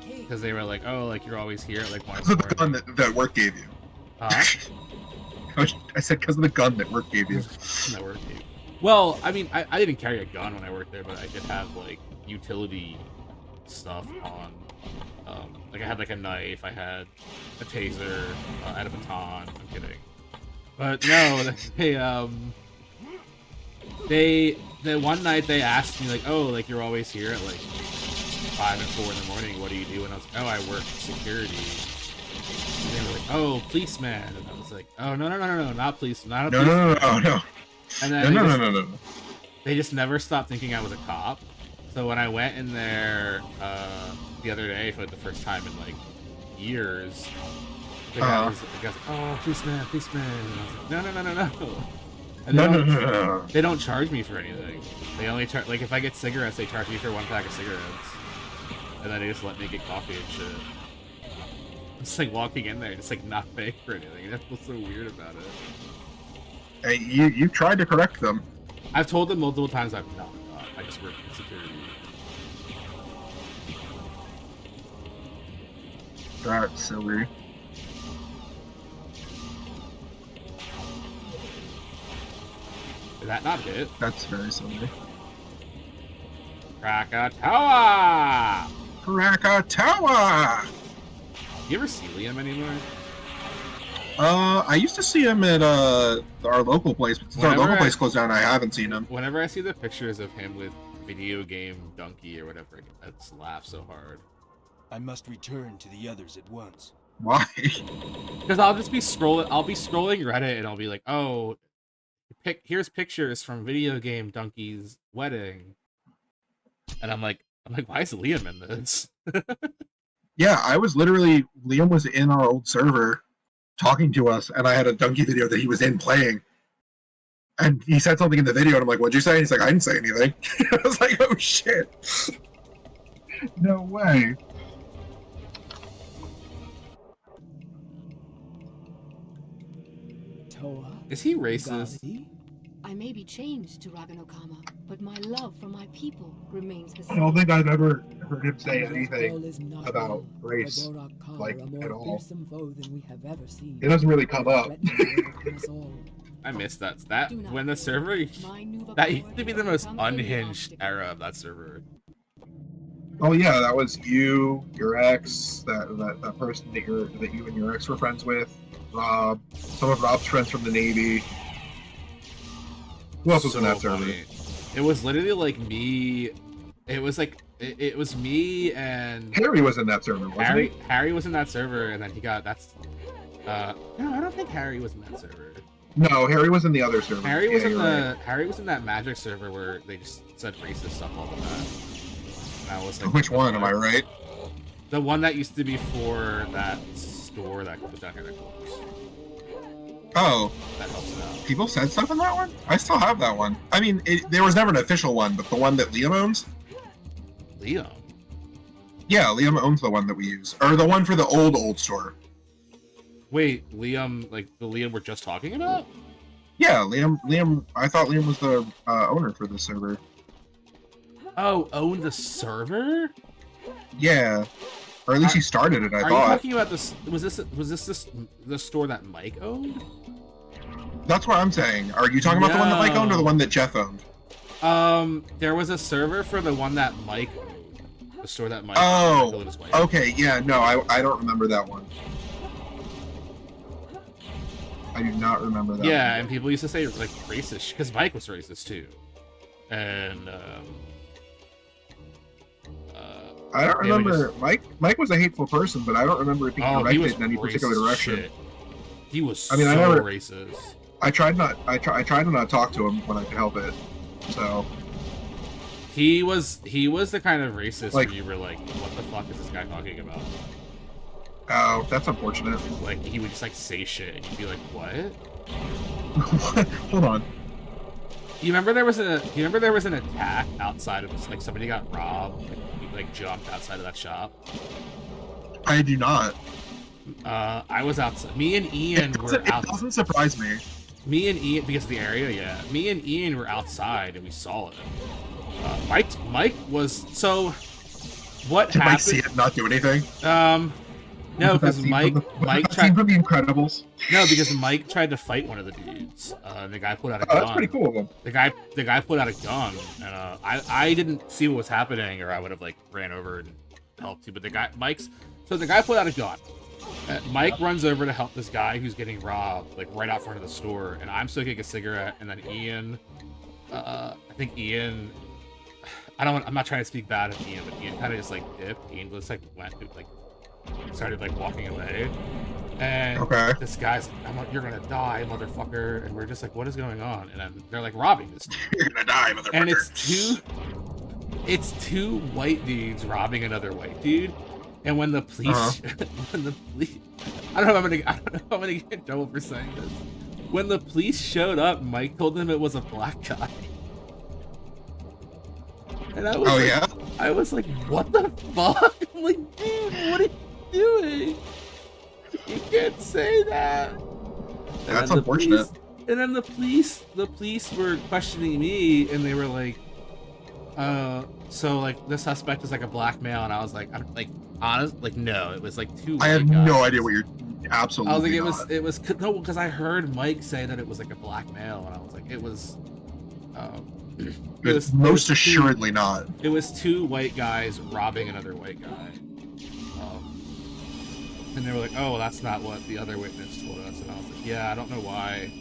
Because they were like, "Oh, like you're always here at like 1
Because of the gun that work gave you.
Huh?
I said because of the gun that work gave you.
That work gave. Well, I mean, I didn't carry a gun when I worked there, but I did have like utility stuff on. Like I had like a knife, I had a taser, I had a baton. I'm kidding, but no, the one night they asked me like, oh, like you're always here at like 5 and 4 in the morning. What do you do? And I was like, oh, I work security. And they were like, oh, policeman. And I was like, oh, no, not police, not a policeman.
No.
And then
No.
They just never stopped thinking I was a cop. So when I went in there the other day for like the first time in like years, the guy was like, oh, policeman. And I was like, no. And they don't charge me for anything. They only charge, like if I get cigarettes, they charge me for 1 pack of cigarettes. And then they just let me get coffee and shit. It's like walking in there, just like not paying for anything. That's what's so weird about it.
Hey, you tried to correct them.
I've told them multiple times I'm not. I just work in security.
That's silly.
Did that not hit?
That's very silly.
Krakatoa!
Krakatoa!
You ever see Liam anymore?
I used to see him at our local place, but since our local place closed down, I haven't seen him.
Whenever I see the pictures of him with video game donkey or whatever, I just laugh so hard.
I must return to the others at once.
Why?
Because I'll just be scrolling. I'll be scrolling Reddit and I'll be like, oh, here's pictures from video game donkey's wedding, and I'm like, why is Liam in this?
Yeah, I was literally Liam was in our old server talking to us, and I had a donkey video that he was in playing, and he said something in the video, and I'm like, what'd you say? And he's like, I didn't say anything. I was like, oh shit. No way.
Is he racist?
I may be changed to Raganokama, but my love for my people remains the same.
I don't think I've ever heard him say anything about race, like, at all. It doesn't really come up.
I missed that. When the server, that used to be the most unhinged era of that server.
Oh yeah, that was you, your ex, that person that you and your ex were friends with, Rob, some of Rob's friends from the Navy. Who else was in that server?
Funny. It was literally like me. It was like it was me and
Harry was in that server, wasn't he?
Harry was in that server, and then he got no, I don't think Harry was in that server.
No, Harry was in the other server.
Harry was Harry was in that magic server where they just said racist stuff all the time. And I was like,
which one? Am I right?
The one that used to be for that store that was down here that closed.
Oh,
that helps out.
People said stuff in that one? I still have that one. I mean, there was never an official one, but the one that Liam owns?
Liam?
Yeah, Liam owns the one that we use. Or the one for the old store.
Wait, Liam, like the Liam we're just talking about?
Yeah, Liam, I thought Liam was the owner for the server.
Oh, owned the server?
Yeah. Or at least he started it, I thought.
Are you talking about this? Was this the store that Mike owned?
That's what I'm saying. Are you talking about the one that Mike owned or the one that Jeff owned?
There was a server for the one that Mike owned. The store that Mike
owned.
Oh,
okay, yeah, no, I don't remember that one. I do not remember that one.
And people used to say, like, racist, because Mike was racist, too. And,
I don't
They would
remember. Mike was a hateful person, but I don't remember it being
Oh, he was
directed in any particular
racist
direction.
shit. He was
I mean,
so
I never-
racist.
I tried to not talk to him when I could help it. So
He was the kind of racist
Like-
where you were like, what the fuck is this guy talking about?
oh, that's unfortunate.
Like he would just like say shit and you'd be like, what?
Hold on.
You remember there was an attack outside of this, like somebody got robbed, like jumped outside of that shop.
I do not.
I was outside. Me and Ian were
It
out.
doesn't surprise me.
Me and Ian, because of the area, yeah. Me and Ian were outside and we saw it. Mike was so. What
Did
happened?
Mike see it and not do anything?
No, because Mike tried.
from The Incredibles.
No, because Mike tried to fight one of the dudes. And the guy pulled out a
Oh,
gun.
that's pretty cool of him.
The guy pulled out a gun, and I didn't see what was happening, or I would have like ran over and helped you. But the guy pulled out a gun. Mike runs over to help this guy who's getting robbed, like right out front of the store, and I'm smoking a cigarette, and then Ian, I think Ian, I'm not trying to speak bad of Ian, but Ian kind of just like dipped. Ian just like started like walking away, and
Okay.
this guy's like, "You're gonna die, motherfucker!" And we're just like, "What is going on?" And then they're like robbing this dude.
You're gonna die, motherfucker.
And it's two white dudes robbing another white dude. And when the police, I don't know if I'm gonna get in trouble for saying this. When the police showed up, Mike told them it was a black guy. And I was I was like, what the fuck? I'm like, dude, what are you doing? You can't say that. And
That's
then
unfortunate.
And then the police were questioning me, and they were like, so like the suspect is like a black male, and I was like, I'm like, honest, like no, it was like two.
I have
white guys.
no idea what you're absolutely.
I was like,
not.
it was no, because I heard Mike say that it was like a black male, and I was like, it was
Most assuredly not.
It was two white guys robbing another white guy. And they were like, oh, that's not what the other witness told us. And I was like, yeah, I don't know why.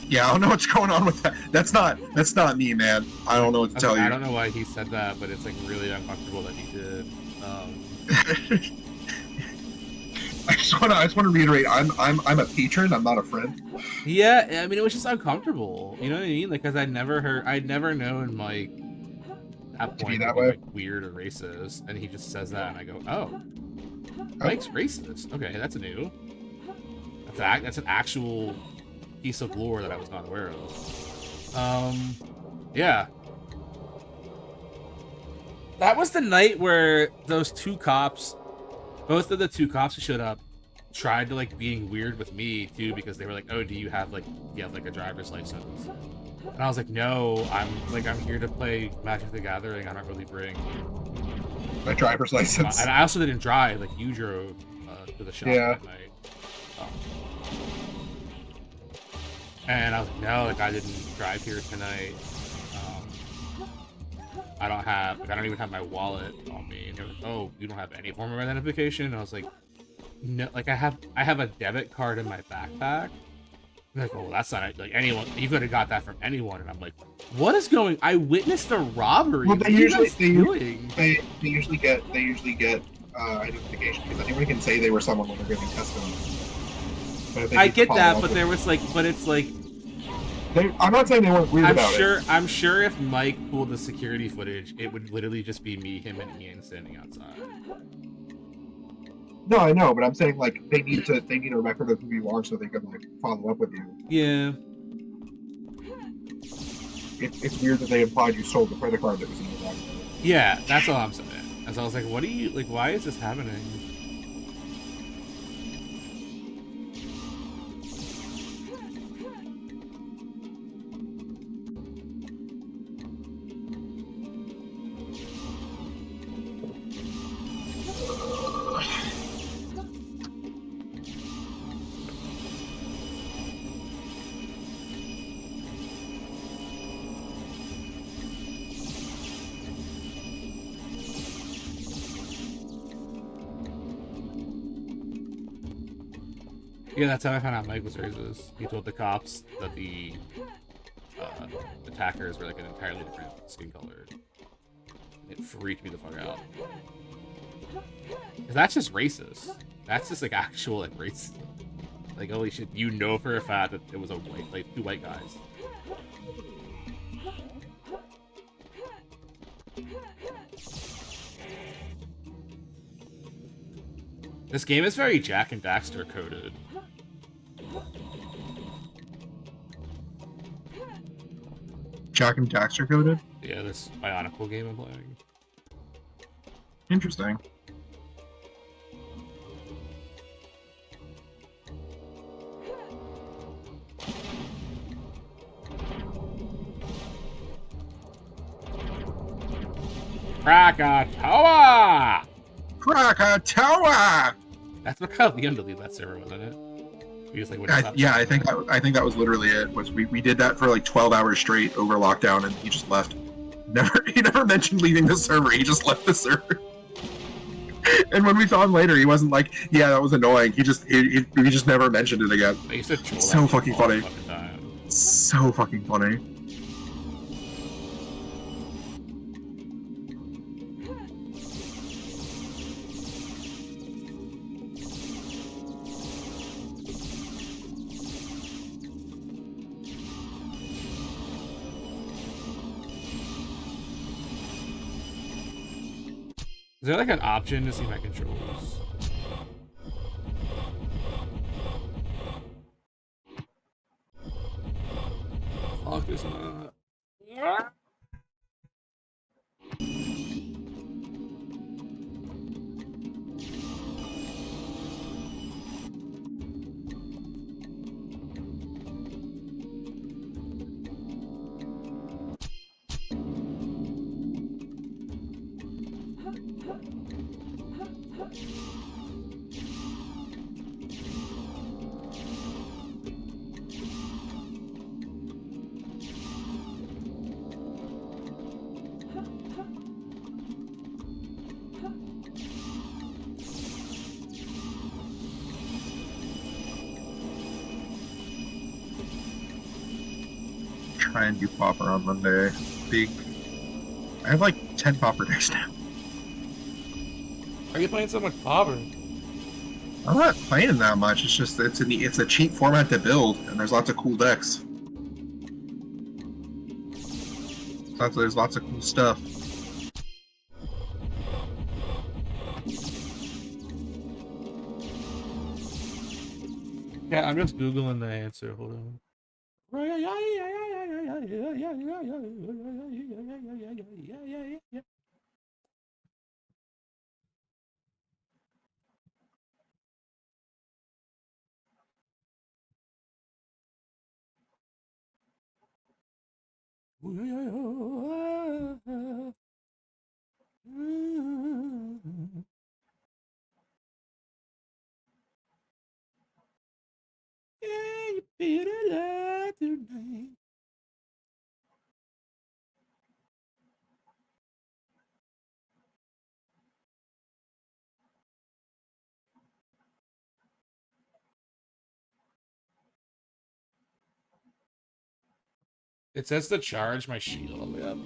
Yeah, I don't know what's going on with that. That's not me, man. I don't know what to tell you.
I don't know why he said that, but it's like really uncomfortable that he did.
I just want to reiterate. I'm a patron. I'm not a friend.
Yeah, I mean, it was just uncomfortable. You know what I mean? Like, cause I'd never known Mike at that point
that
to be,
way?
like, weird or racist, and he just says that, and I go, oh, Mike's racist. Okay, that's new. That's an actual piece of lore that I was not aware of. Yeah. That was the night where those two cops, both of the two cops who showed up, tried to like being weird with me too, because they were like, "Oh, do you have like a driver's license?" And I was like, "No, I'm here to play Magic the Gathering. I don't really bring
My driver's license.
And I also didn't drive. Like you drove to the shop that night." And I was like, "No, like I didn't drive here tonight. I don't even have my wallet on me." And they were like, "Oh, you don't have any form of identification?" And I was like, "No, like I have a debit card in my backpack." And they're like, "Oh, that's not like anyone. You could have got that from anyone." And I'm like, "What is going? I witnessed a robbery.
Well,
What are you guys doing?"
They usually get identification because anyone can say they were someone when they're giving testimony.
I get that, but there was like, but it's like,
I'm not saying they weren't weird about it.
I'm sure if Mike pulled the security footage, it would literally just be me, him, and Ian standing outside.
No, I know, but I'm saying like they need a record of who you are so they can like follow up with you.
Yeah.
It's weird that they implied you stole the credit card that was in your bag.
Yeah, that's all I'm saying. And so I was like, what are you like? Why is this happening? Yeah, that's how I found out Mike was racist. He told the cops that the attackers were like an entirely different skin color. It freaked me the fuck out. 'Cause that's just racist. That's just like actual like racism. Like holy shit, you know for a fact that it was a white, like 2 white guys. This game is very Jack and Daxter coded.
Jack and Daxter coded?
Yeah, this Bionicle game I'm playing.
Interesting.
Krakatoa!
Krakatoa!
That's what kind of Liam deleted that server, wasn't it? We just like wouldn't stop
Yeah, I
saying
think that was literally it. Was we did that for like 12 hours straight over lockdown, and he just left. He never mentioned leaving the server. He just left the server. And when we saw him later, he wasn't like, "Yeah, that was annoying." He just never mentioned it again.
I used to troll
So
that
fucking
all the
funny.
fucking time.
So fucking funny.
Is there like an option to see my controls? Fuck, there's not.
Try and do Popper on Monday. Big. I have like 10 Popper days now.
Why are you playing so much Popper?
I'm not playing that much. It's just it's a cheap format to build, and there's lots of cool decks. There's lots of cool stuff.
Yeah, I'm just googling the answer. Hold on. It says to charge my sheet all the way up.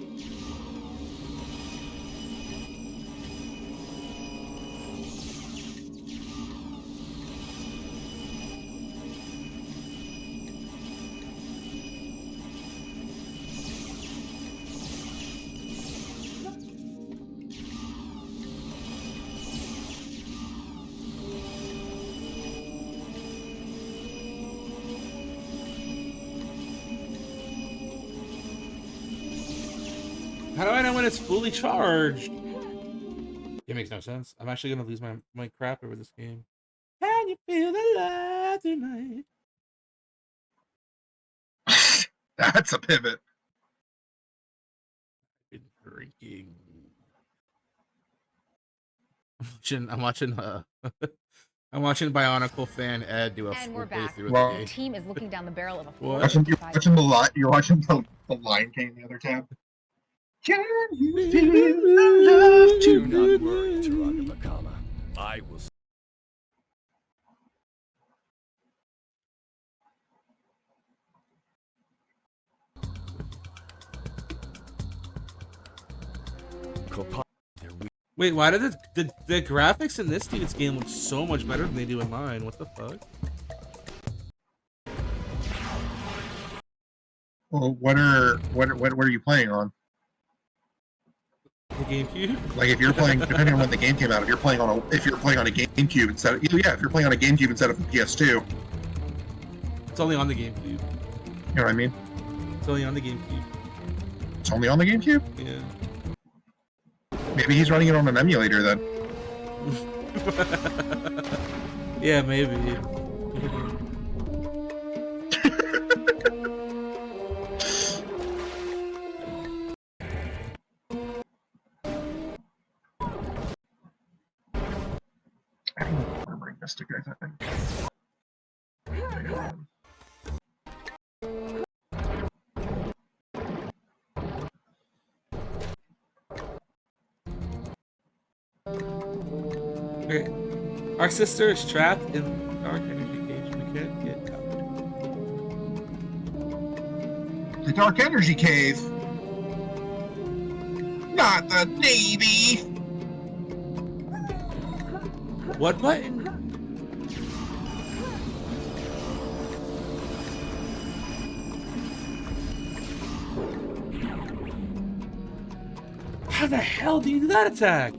How do I know when it's fully charged? It makes no sense. I'm actually gonna lose my crap over this game. Can you feel the love tonight?
That's a pivot.
Been drinking. I'm watching I'm watching Bionicle fan Ed do a
And
full
we're back.
playthrough of
Well,
the
The
game.
team is looking down the barrel of a
What?
You're watching the lot. You're watching the Lion King, the other tab. Can you feel the love
Do not
tonight?
worry, Turaga Makama. I will.
Wait, why did the graphics in this dude's game look so much better than they do in mine? What the fuck?
Well, what are you playing on?
The GameCube?
Like if you're playing, depending on when the game came out, if you're playing on a GameCube instead of, yeah, if you're playing on a GameCube instead of a PS2.
It's only on the GameCube.
You know what I mean?
It's only on the GameCube.
It's only on the GameCube?
Yeah.
Maybe he's running it on an emulator then.
Yeah, maybe.
I don't know armoring mystic, I think.
Okay. Our sister is trapped in dark energy cage. We can't get out.
The Dark Energy Cave! Not the Navy!
What button? How the hell do you do that attack?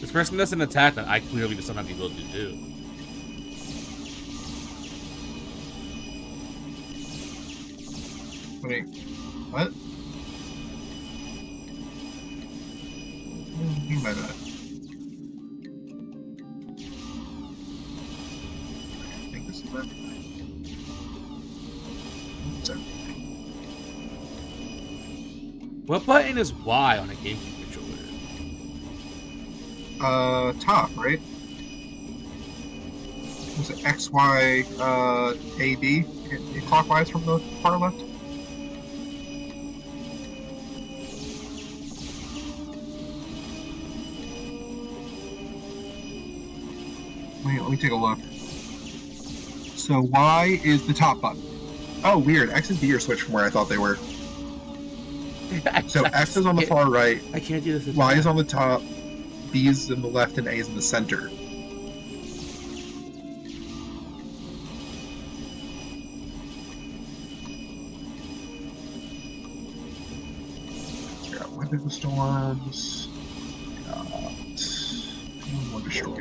This person does an attack that I clearly just don't have the ability to do.
Wait, what? What do you mean by that? I think this is everything. It's everything.
What button is Y on a GameCube controller?
Top, right? Was it X, Y, A, B? Clockwise from the far left? Let me take a look. So Y is the top button. Oh, weird. X and B are switched from where I thought they were. So X is on the far right.
I can't do this.
Y is on the top. B is in the left, and A is in the center. Got Weather the Storms. Got Wonder Shore.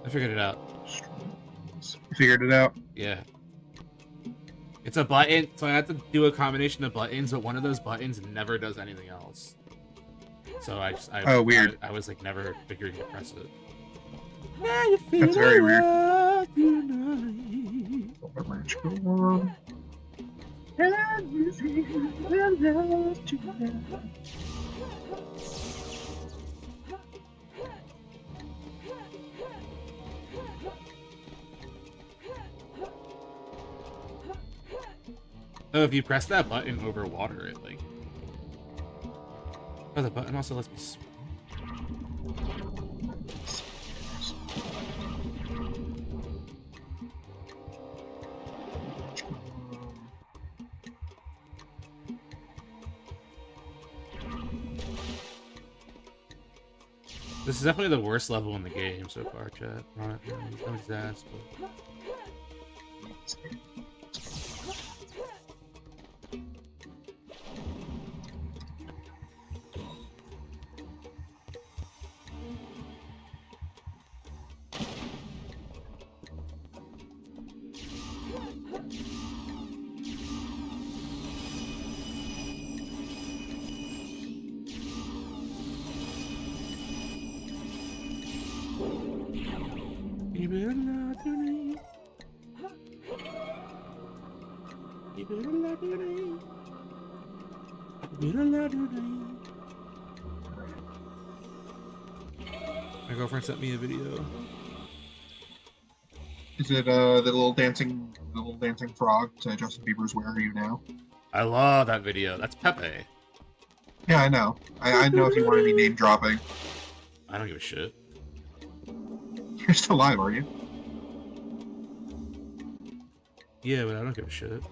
I figured it out.
You figured it out?
Yeah. It's a button, so I have to do a combination of buttons, but one of those buttons never does anything else. So
Oh, weird.
I was like never figuring to press it.
That's very weird.
Oh, if you press that button over water, it like... Oh, the button also lets me swim. This is definitely the worst level in the game so far, chat. No disaster. You better not do me. You better not do me. You better not do me. My girlfriend sent me a video.
Is it the little dancing frog to Justin Bieber's "Where Are You Now"?
I love that video. That's Pepe.
Yeah, I know. I know if you want to be name dropping.
I don't give a shit.
You're still alive, are you?
Yeah, but I don't give a shit.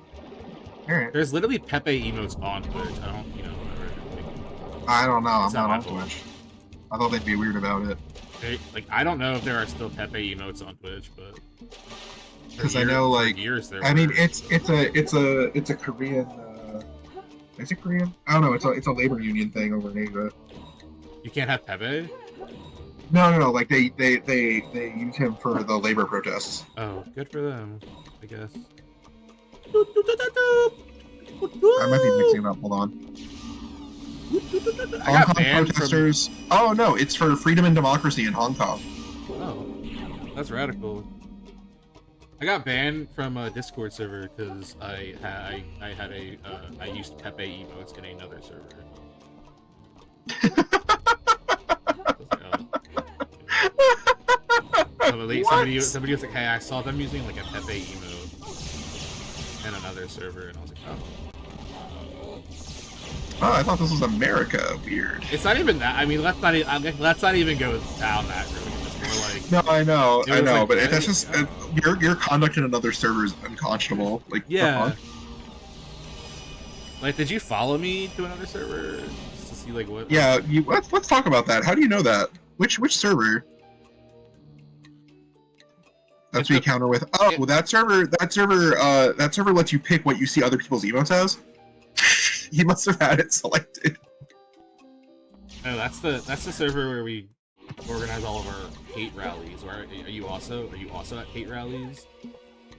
Alright.
There's literally Pepe emotes on Twitch. I don't, you know, whatever. Like,
I don't know. I'm
it's
not
my
on
fault.
Twitch. I thought they'd be weird about it.
Like, I don't know if there are still Pepe emotes on Twitch, but
Because I know, like,
years there
I mean,
were.
it's a Korean. Is it Korean? I don't know. It's a labor union thing over in Asia.
You can't have Pepe?
No. Like they use him for the labor protests.
Oh, good for them, I guess.
I might be mixing it up. Hold on.
I
Hong
got
Kong
banned
protesters. Oh no, it's for freedom and democracy in Hong Kong.
Oh, that's radical. I got banned from a Discord server because I used Pepe emotes in another server. Somebody was like, "Hey, I saw them using like a Pepe emote in another server," and I was like, "Oh."
Oh, I thought this was America. Weird.
It's not even that. I mean, let's not even go down that road. It's more like
No, I know,
like,
but that's just your conduct in another server is unconscionable. Like,
yeah. Like, did you follow me to another server just to see like what?
Yeah, let's talk about that. How do you know that? Which server? That's what you counter with. Oh, that server lets you pick what you see other people's emotes as. He must have had it selected.
No, that's the server where we organize all of our hate rallies. Where are you also at hate rallies?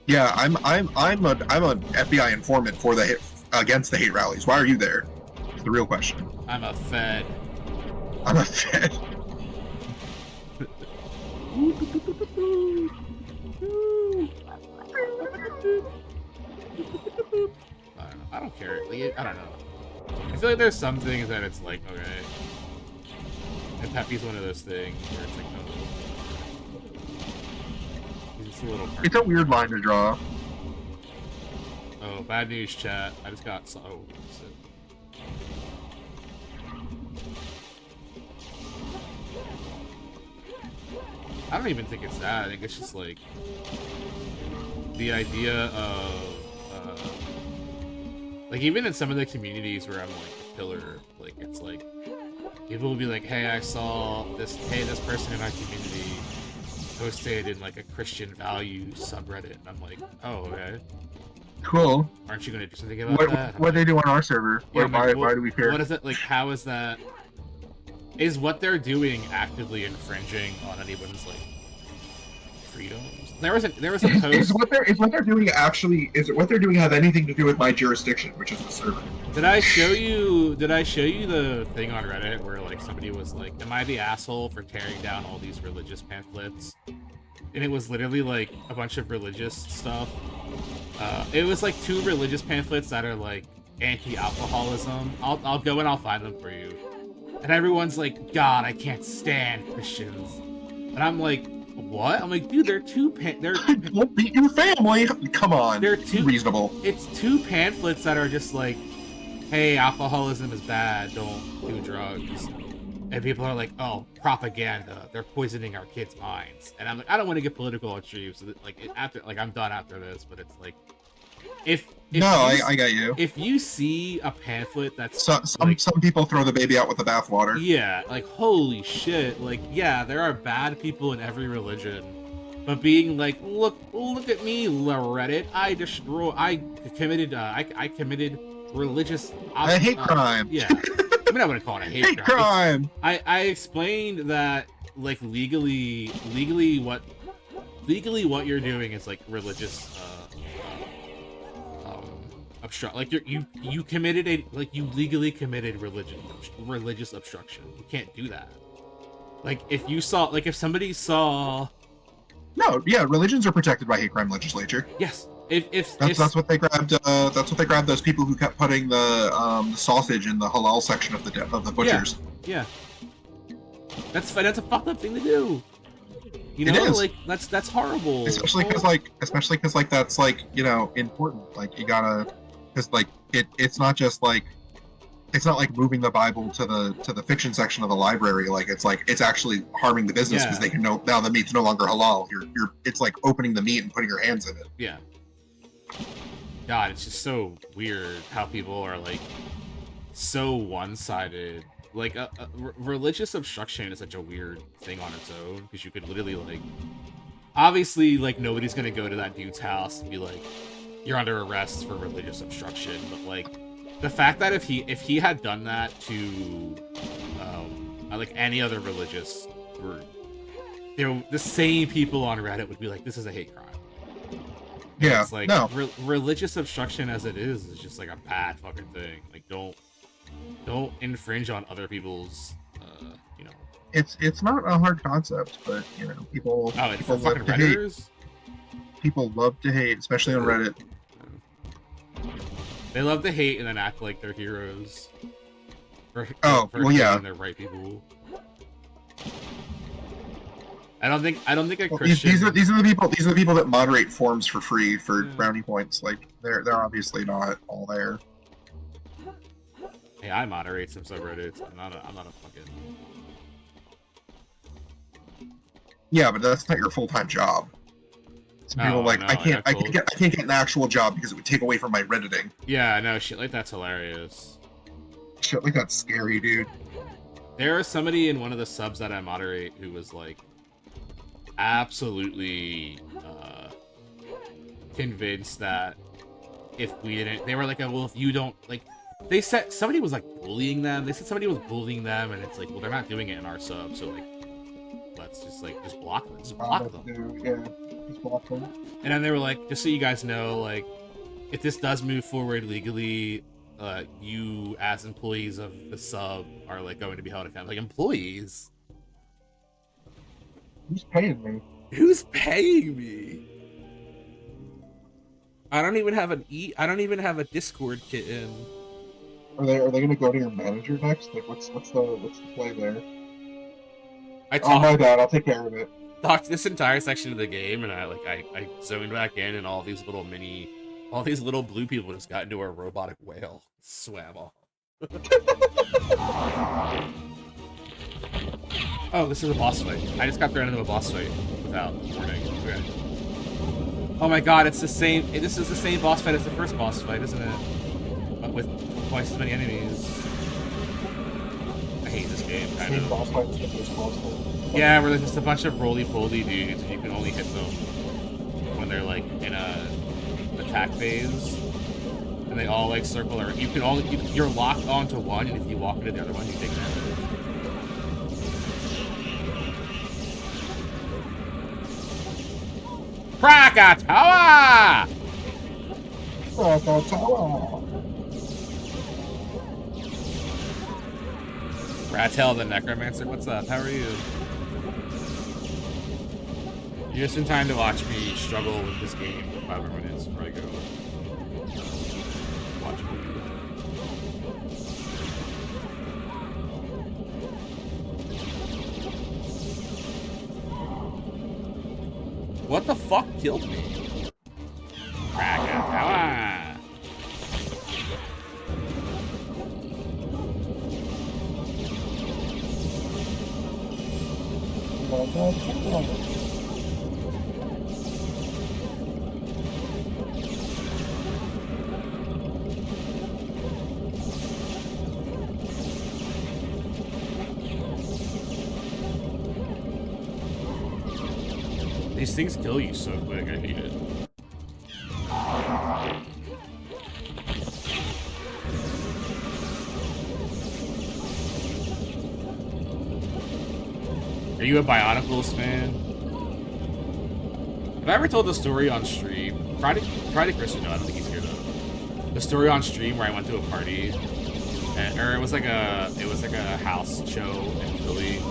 Yeah, I'm an FBI informant for against the hate rallies. Why are you there? It's the real question.
I'm a Fed.
I'm a Fed.
I don't care. Like, I don't know. I feel like there's some things that it's like, okay. And Pepe's one of those things where it's like, oh. It's a little
It's a weird line to draw.
Oh, bad news, chat. I just got oh. I don't even think it's that. I think it's just like the idea of like even in some of the communities where I'm like a pillar, like it's like people will be like, hey, I saw this person in our community posted in like a Christian values subreddit, and I'm like, oh, okay.
Cool.
Aren't you gonna do something about that?
What they do on our server?
Yeah,
why do we care?
What is it like? How is that? Is what they're doing actively infringing on anyone's like freedoms? There was a post.
Is what they're doing have anything to do with my jurisdiction, which is the server?
Did I show you the thing on Reddit where like somebody was like, "Am I the asshole for tearing down all these religious pamphlets?" And it was literally like a bunch of religious stuff. It was like 2 religious pamphlets that are like anti-alcoholism. I'll go and I'll find them for you. And everyone's like, God, I can't stand Christians. And I'm like, what? I'm like, dude,
Don't beat your family. Come on.
They're too
reasonable.
It's 2 pamphlets that are just like, hey, alcoholism is bad. Don't do drugs. And people are like, oh, propaganda. They're poisoning our kids' minds. And I'm like, I don't want to get political on stream. So that, like, I'm done after this. But it's like,
I got you.
If you see a pamphlet that's
some people throw the baby out with the bathwater.
Yeah, like holy shit, like yeah, there are bad people in every religion, but being like, look at me, Reddit, I committed religious
a hate crime.
Yeah, I mean I wouldn't call it a hate
crime.
I explained that like legally what you're doing is like religious like you legally committed religious obstruction. You can't do that. Like if somebody saw.
No, yeah, religions are protected by hate crime legislature.
Yes,
that's what they grabbed. That's what they grabbed those people who kept putting the sausage in the halal section of the butchers.
Yeah. That's a fucked up thing to do. You know, like that's horrible.
Especially because that's like, you know, important. Like you gotta. Because like it's not just like it's not like moving the Bible to the fiction section of the library. Like it's actually harming the business because they can know now the meat's no longer halal. It's like opening the meat and putting your hands in it.
Yeah. God, it's just so weird how people are like so one-sided. Like religious obstruction is such a weird thing on its own because you could literally like, obviously like nobody's gonna go to that dude's house and be like, you're under arrest for religious obstruction, but like the fact that if he had done that to like any other religious group, the same people on Reddit would be like, this is a hate crime.
Yeah,
it's like
no.
Religious obstruction as it is just like a bad fucking thing. Like don't infringe on other people's you know.
It's not a hard concept, but you know, people
and
people
for fucking Redditors?
People love to hate, especially on Reddit.
They love to hate and then act like they're heroes. For
well, yeah.
They're right people. I don't think a
well,
Christian.
These are the people that moderate forums for free for brownie points. Like they're obviously not all there.
Hey, I moderate some subreddits. I'm not a fucking.
Yeah, but that's not your full-time job. Some people like
no,
I can't get an actual job because it would take away from my redditing.
Yeah, no, shit like that's hilarious.
Shit like that's scary, dude.
There was somebody in one of the subs that I moderate who was like absolutely convinced that if we didn't, they were like, oh, well, if you don't, like, they said somebody was like bullying them. They said somebody was bullying them, and it's like, well, they're not doing it in our sub, so like, let's just block them. Just block them.
Just block them.
And then they were like, just so you guys know, like, if this does move forward legally, you as employees of the sub are like going to be held accountable. Like, employees?
Who's paying me?
Who's paying me? I don't even have a Discord kitten.
Are they gonna go to your manager next? Like what's the play there? Oh my bad, I'll take care of it.
Talked this entire section of the game and I zoned back in and all these little blue people just got into a robotic whale. Swam off. Oh, this is a boss fight. I just got thrown into a boss fight without warning. Okay. Oh my god, it's the same. This is the same boss fight as the first boss fight, isn't it? But with twice as many enemies. I hate this game. Kind of.
Boss fight as the first boss fight.
Yeah, where there's just a bunch of roly-poly dudes, and you can only hit them when they're like in a attack phase, and they all like circle around. You're locked onto one, and if you walk into the other one, you take damage. Krakatoa! Ratel the Necromancer, what's up? How are you? You're just in time to watch me struggle with this game for 5 more minutes before I go watch a movie. What the fuck killed me? Krakatoa! These things kill you so quick, I hate it. Are you a Bionicles fan? Have I ever told the story on stream? Try to Christian, no, I don't think he's here though. The story on stream where I went to a party, or it was like a house show in Philly,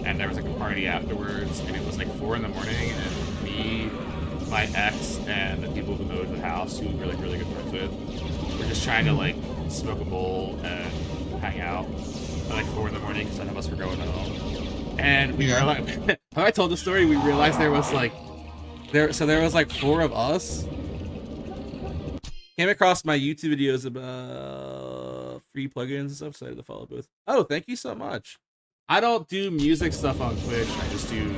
and there was like a party afterwards, and it was like 4 in the morning, and me, my ex, and the people who moved to the house, who we were like really good friends with, were just trying to like smoke a bowl and hang out at like 4 in the morning because none of us were going home. And we realized, have I told the story? We realized there was like, there was like 4 of us. Came across my YouTube videos about free plugins and stuff. Excited to follow both. Oh, thank you so much. I don't do music stuff on Twitch. I just do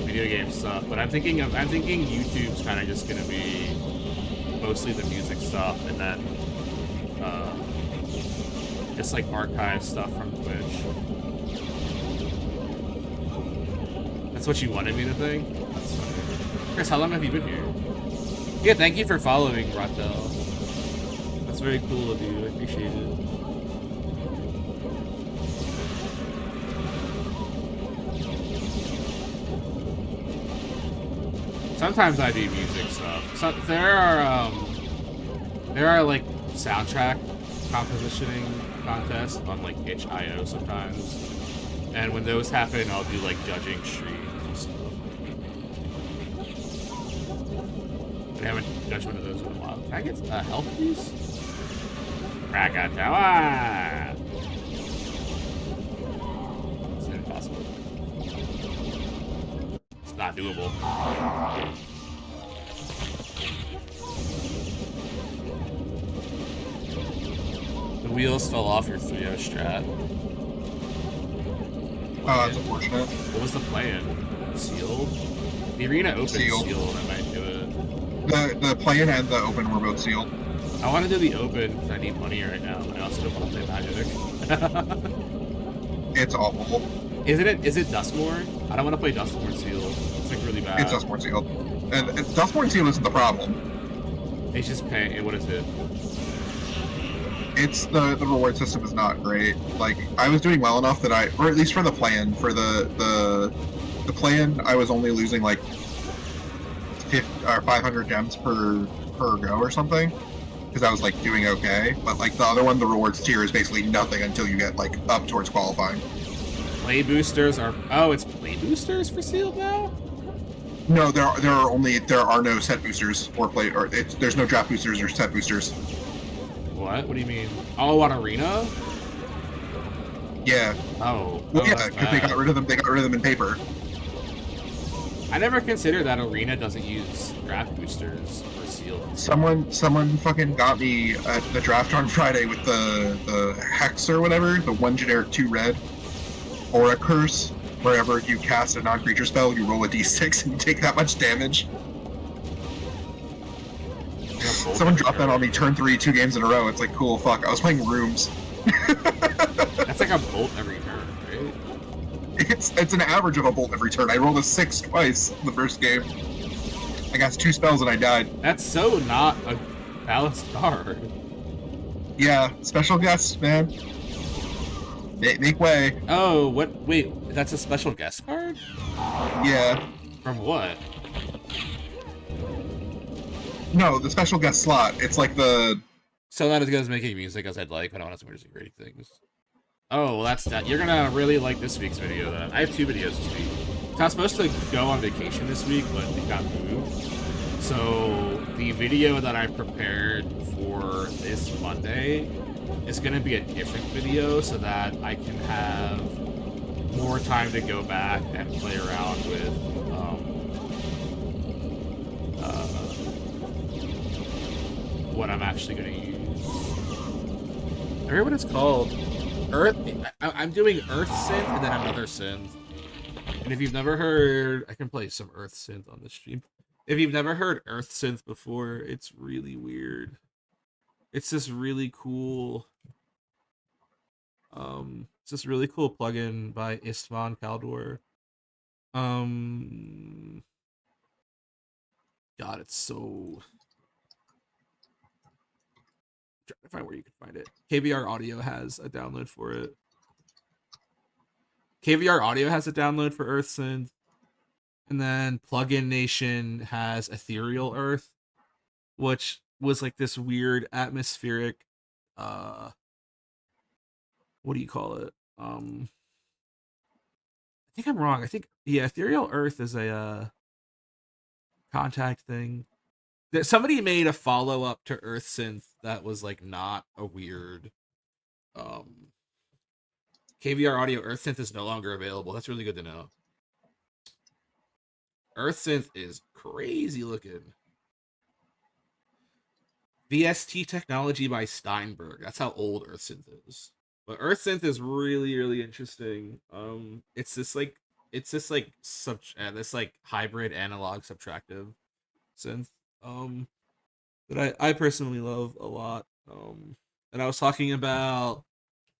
video game stuff. But I'm thinking YouTube's kind of just gonna be mostly the music stuff, and then just like archive stuff from Twitch. That's what you wanted me to think? That's funny. Chris, how long have you been here? Yeah, thank you for following, Rotel. That's very cool of you. I appreciate it. Sometimes I do music stuff. So there are like soundtrack compositioning contests on like itch.io sometimes, and when those happen, I'll do like judging streams and stuff. I haven't judged one of those in a while. Can I get health, please? Krakatoa! It's impossible. It's not doable. The wheels fell off your 3-0 strat.
Oh, that's unfortunate.
What was the plan? Sealed? The arena open sealed. I might do it.
The play-in and the open were both sealed.
I want to do the open because I need money right now. I also don't want to play Magic.
It's awful.
Is it Dustmore? I don't want to play Dustmore sealed. It's like really bad.
It's Dustmore sealed. And Dustmore sealed isn't the problem.
It's just paying. What is it?
It's the reward system is not great. Like, I was doing well enough that or at least for the plan, for the plan, I was only losing like 500 gems per go or something, because I was like doing okay. But like the other one, the rewards tier is basically nothing until you get like up towards qualifying.
Play boosters are it's play boosters for sealed now?
No, there are no set boosters there's no draft boosters or set boosters.
What? What do you mean? Oh, on Arena?
Yeah.
Oh.
Well, yeah, because they got rid of them. They got rid of them in paper.
I never considered that Arena doesn't use draft boosters for sealed.
Someone fucking got me at the draft on Friday with the Hex or whatever, the 1 generic 2 red, or a curse. Wherever you cast a non-creature spell, you roll a d6 and you take that much damage. Someone dropped that on me turn 3 2 games in a row. It's like, cool, fuck. I was playing Rooms.
That's like a bolt every turn, right?
It's an average of a bolt every turn. I rolled a 6 twice in the first game. I cast 2 spells and I died.
That's so not a balanced card.
Yeah, special guests, man. Make way.
Oh, what? Wait, that's a special guest card?
Yeah.
From what?
No, the special guest slot. It's like the...
So not as good as making music as I'd like, but I want some really great things. Oh, well that's that. You're gonna really like this week's video then. I have 2 videos this week. So I was supposed to go on vacation this week, but it got moved. So the video that I prepared for this Monday is gonna be a different video so that I can have more time to go back and play around with what I'm actually going to use. I forget what it's called. I'm doing Earth Synth and then another synth. And if you've never heard, I can play some Earth Synth on the stream. If you've never heard Earth Synth before, it's really weird. It's this really cool, plugin by Istvan Kaldor. God, it's so... I'm trying to find where you can find it. KVR Audio has a download for it. KVR Audio has a download for Earth Synth. And then Plugin Nation has Ethereal Earth, which was like this weird atmospheric, what do you call it? I think I'm wrong. I think, yeah, Ethereal Earth is a contact thing. Somebody made a follow-up to Earth Synth that was like not a weird KVR Audio. Earth Synth is no longer available. That's really good to know. Earth Synth is crazy looking. VST technology by Steinberg. That's how old EarthSynth is. But EarthSynth is really, really interesting. It's this like this like hybrid analog subtractive synth. That I personally love a lot. And I was talking about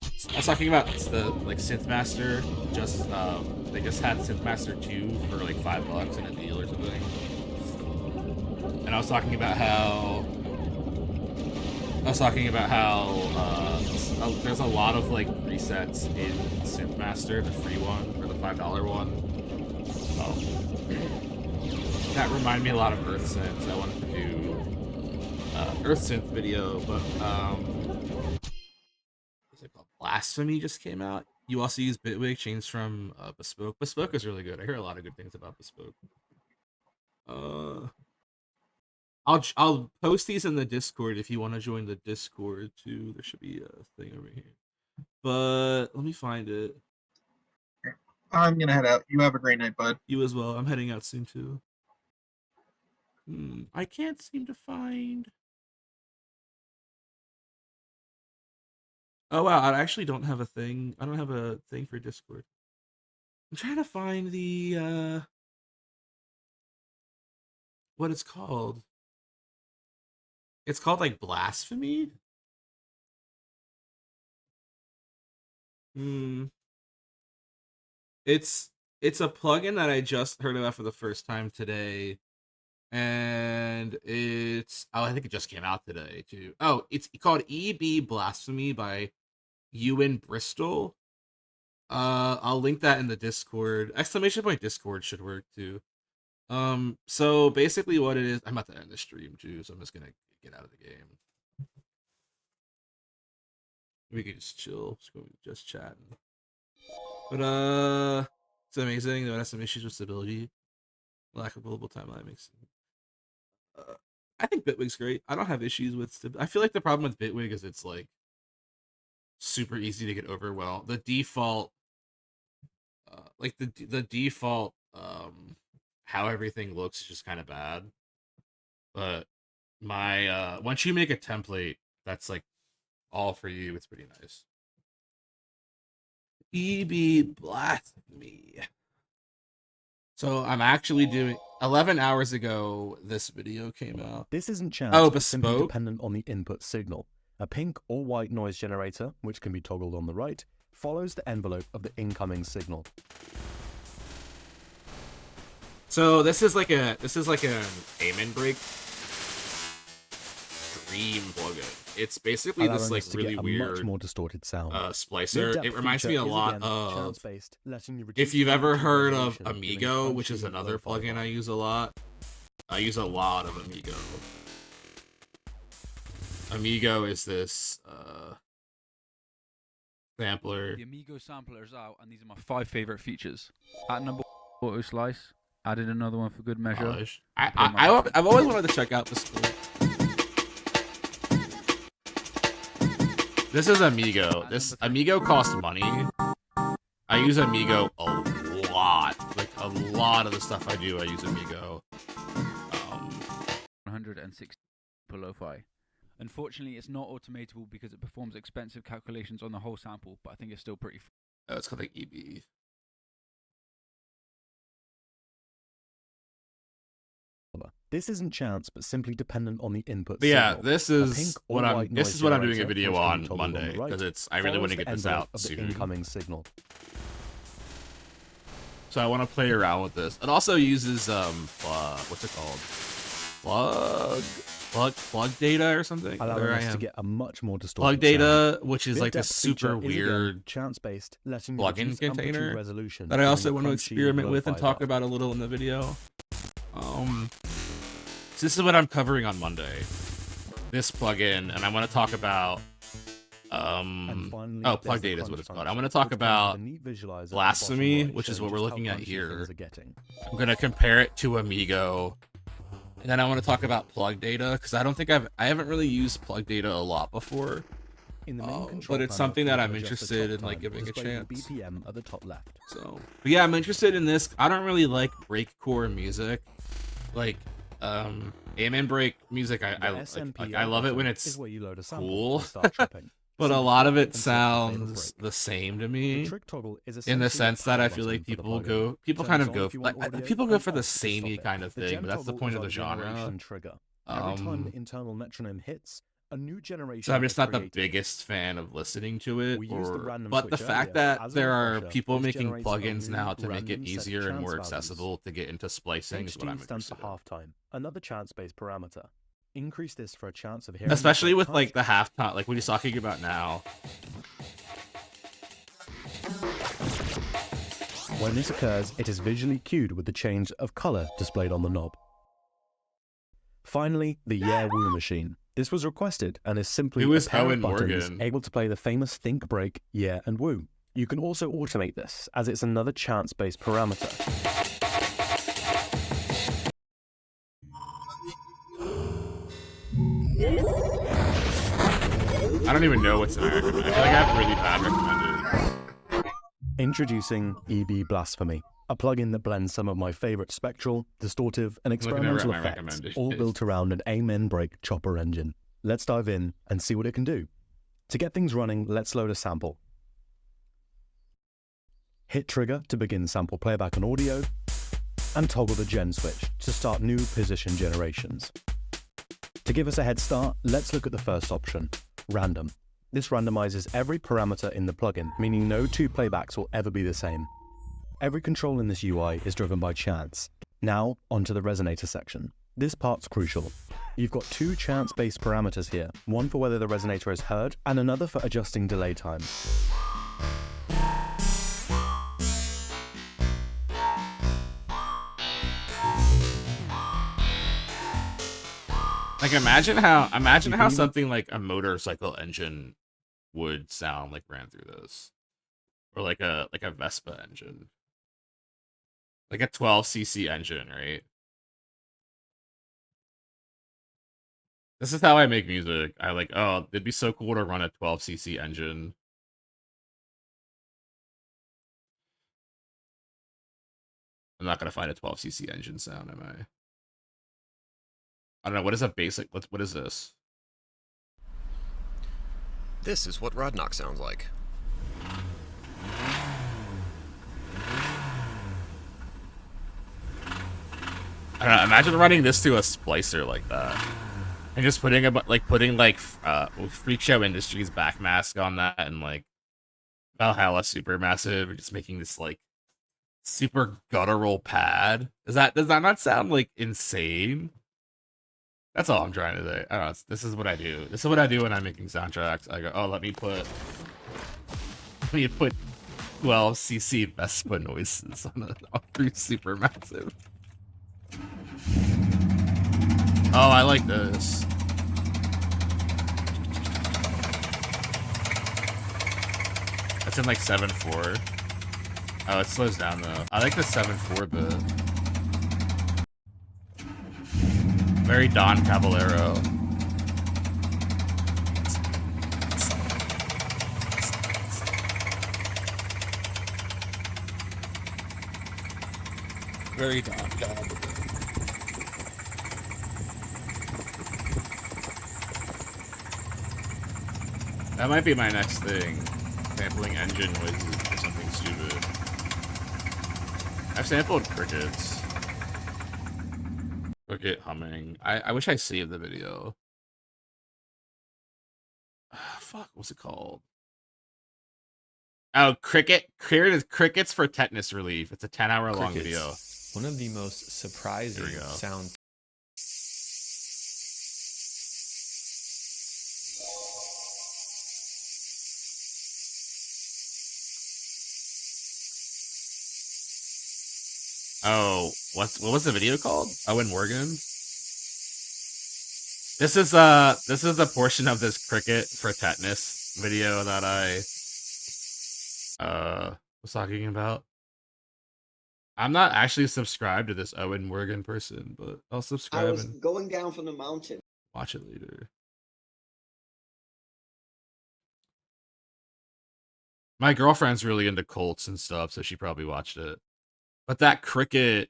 the like Synthmaster. They just had Synthmaster 2 for like $5 in a deal or something. And I was talking about how there's a lot of like presets in Synthmaster, the free one or the $5 one. That reminded me a lot of EarthSynth. So I wanted to do EarthSynth video, but what's it called? Blasphemy just came out. You also use Bitwig, changed from Bespoke. Bespoke is really good. I hear a lot of good things about Bespoke. I'll post these in the Discord if you want to join the Discord too. There should be a thing over here, but let me find it.
I'm gonna head out. You have a great night, bud.
You as well. I'm heading out soon too. I can't seem to find. Oh wow, I actually don't have a thing. I don't have a thing for Discord. I'm trying to find the what it's called. It's called like Blasphemy. It's a plugin that I just heard about for the first time today. And I think it just came out today too. Oh, it's called EB Blasphemy by Ewan Bristol. I'll link that in the Discord. Exclamation point Discord should work too. So basically what it is, I'm about to end the stream too, so I'm just gonna get out of the game. We could just chill, just chatting. But it's amazing. Though it has some issues with stability, lack of global timeline makes. I think Bitwig's great. I don't have issues with I feel like the problem with Bitwig is it's like super easy to get overwhelmed. The default, like the default, how everything looks is just kind of bad. But my once you make a template that's like all for you, it's pretty nice. EB Blasphemy. So I'm actually doing 11 hours ago. This video came out.
This isn't chance.
Oh,
It's simply
Bespoke.
dependent on the input signal. A pink or white noise generator, which can be toggled on the right, follows the envelope of the incoming signal.
So this is like an amen break dream plugin. It's basically
allowing
this like
us to
really
get a
weird
much more distorted sound.
splicer.
The
It reminds me a
feature is
lot
again
of
chance-based, letting you reduce
if you've ever
the
heard of
resolution, giving
Amigo, which is
crunchy
another
lo-fi
plugin I
vibe.
use a lot. I use a lot of Amigo. Amigo is this sampler.
The Amigo sampler is out, and these are my 5 favorite features. At number auto slice, added another one for good measure.
Polish. I've always wanted to check out this. This is Amigo. This Amigo costs money. I use Amigo a lot. Like a lot of the stuff I do, I use Amigo.
160 per lo-fi. Unfortunately, it's not automatable because it performs expensive calculations on the whole sample, but I think it's still pretty.
Oh, it's called like EB.
This isn't chance, but simply dependent on the input.
But yeah,
signal.
this is what I'm doing a video on Monday because I really want to get this out soon.
Incoming signal.
So I want to play around with this. It also uses what's it called? Plug data or something.
Allowing
There I
us to
am.
get a much more distorted
Plug data,
sound.
which is
This
like
depth
this super
feature is again
weird
chance-based, letting you
plugin
reduce amplitude
container
resolution,
that I also
giving
want to
crunchy
experiment with and
lo-fi
talk
vibe.
about a little in the video. So this is what I'm covering on Monday. This plugin, and I want to talk about
Finally,
plug
there's the
data is what
crunch
it's called.
function,
I want to talk
which comes
about
with a neat visualizer at the
Blasphemy,
bottom right,
which is
showing
what we're
just
looking
how
at
crunchy
here.
things are getting.
I'm gonna compare it to Amigo, and then I want to talk about plug data because I haven't really used plug data a lot before.
In the main control
But it's
panel,
something
you
that
can
I'm
adjust the
interested
clock
in like
time,
giving a
displaying the
chance.
BPM at the top left.
So, but yeah, I'm interested in this. I don't really like breakcore music. Like, Amen break music.
The SMPL
I love it when
button
it's
is where you load a sample
cool,
and start chopping.
but a
Simply
lot of
click
it
and select your favorite
sounds
break.
the same to
The
me.
trick toggle is
In the
essentially a
sense that
power
I feel like
button for the
people
plugin.
kind
Turns
of
on
go
if you want audio
people go
and
for the
off to stop
samey
it.
kind of
The
thing,
gem
but that's the
toggle
point
is
of the
our
genre.
generation trigger. Every time the internal metronome hits, a new generation
So I'm just
is
not the
created.
biggest fan of listening to it.
We used the random
But the
switch
fact
earlier.
that
As a
there are
refresher,
people
this
making
generates a
plugins
new
now to make it
random set of
easier and
chance
more
values.
accessible to get into splicing is what I'm
HT stands for
interested in.
halftime, another chance-based parameter. Increase this for a chance of hearing.
Especially with like the halftime, like what he's talking about now.
When this occurs, it is visually cued with the change of color displayed on the knob. Finally, the Yeah Woo machine. This was requested and is simply
Who
a
is
pair
Owen
of buttons
Morgan?
able to play the famous think break, Yeah and Woo. You can also automate this, as it's another chance-based parameter.
I don't even know what's in my recommended. I feel like I have really bad recommended.
Introducing EB Blasphemy, a plugin that blends some of my favorite spectral, distortive, and experimental effects, all built around an Amen break chopper engine. Let's dive in and see what it can do. To get things running, let's load a sample. Hit trigger to begin sample playback and audio, and toggle the gen switch to start new position generations. To give us a head start, let's look at the first option, random. This randomizes every parameter in the plugin, meaning no two playbacks will ever be the same. Every control in this UI is driven by chance. Now, onto the resonator section. This part's crucial. You've got two chance-based parameters here, one for whether the resonator is heard, and another for adjusting delay time.
Like imagine how something like a motorcycle engine would sound like ran through this, or like a Vespa engine, like a 12cc engine, right? This is how I make music. I like, oh, it'd be so cool to run a 12cc engine. I'm not gonna find a 12cc engine sound, am I? I don't know. What is a basic? What is this?
This is what Rodnock sounds like.
I don't know. Imagine running this to a splicer like that, and just putting Freak Show Industries backmask on that, and like Valhalla Supermassive, just making this like super guttural pad. Does that not sound like insane? That's all I'm trying to say. I don't know. This is what I do. This is what I do when I'm making soundtracks. I go, oh, let me put 12cc Vespa noises on a Supermassive. Oh, I like this. That's in like 7.4. Oh, it slows down though. I like the 7.4 bit. Very Don Caballero. Very Don Caballero. That might be my next thing. Sampling engine noises or something stupid. I've sampled crickets. Cricket humming. I wish I saved the video. Fuck, what's it called? Oh, crickets for tetanus relief. It's a 10-hour long video.
One of the most surprising sounds.
Oh, what was the video called? Owen Morgan. This is the portion of this cricket for tetanus video that I was talking about. I'm not actually subscribed to this Owen Morgan person, but I'll subscribe.
I was
and
going down from the mountain.
watch it later. My girlfriend's really into cults and stuff, so she probably watched it. But that cricket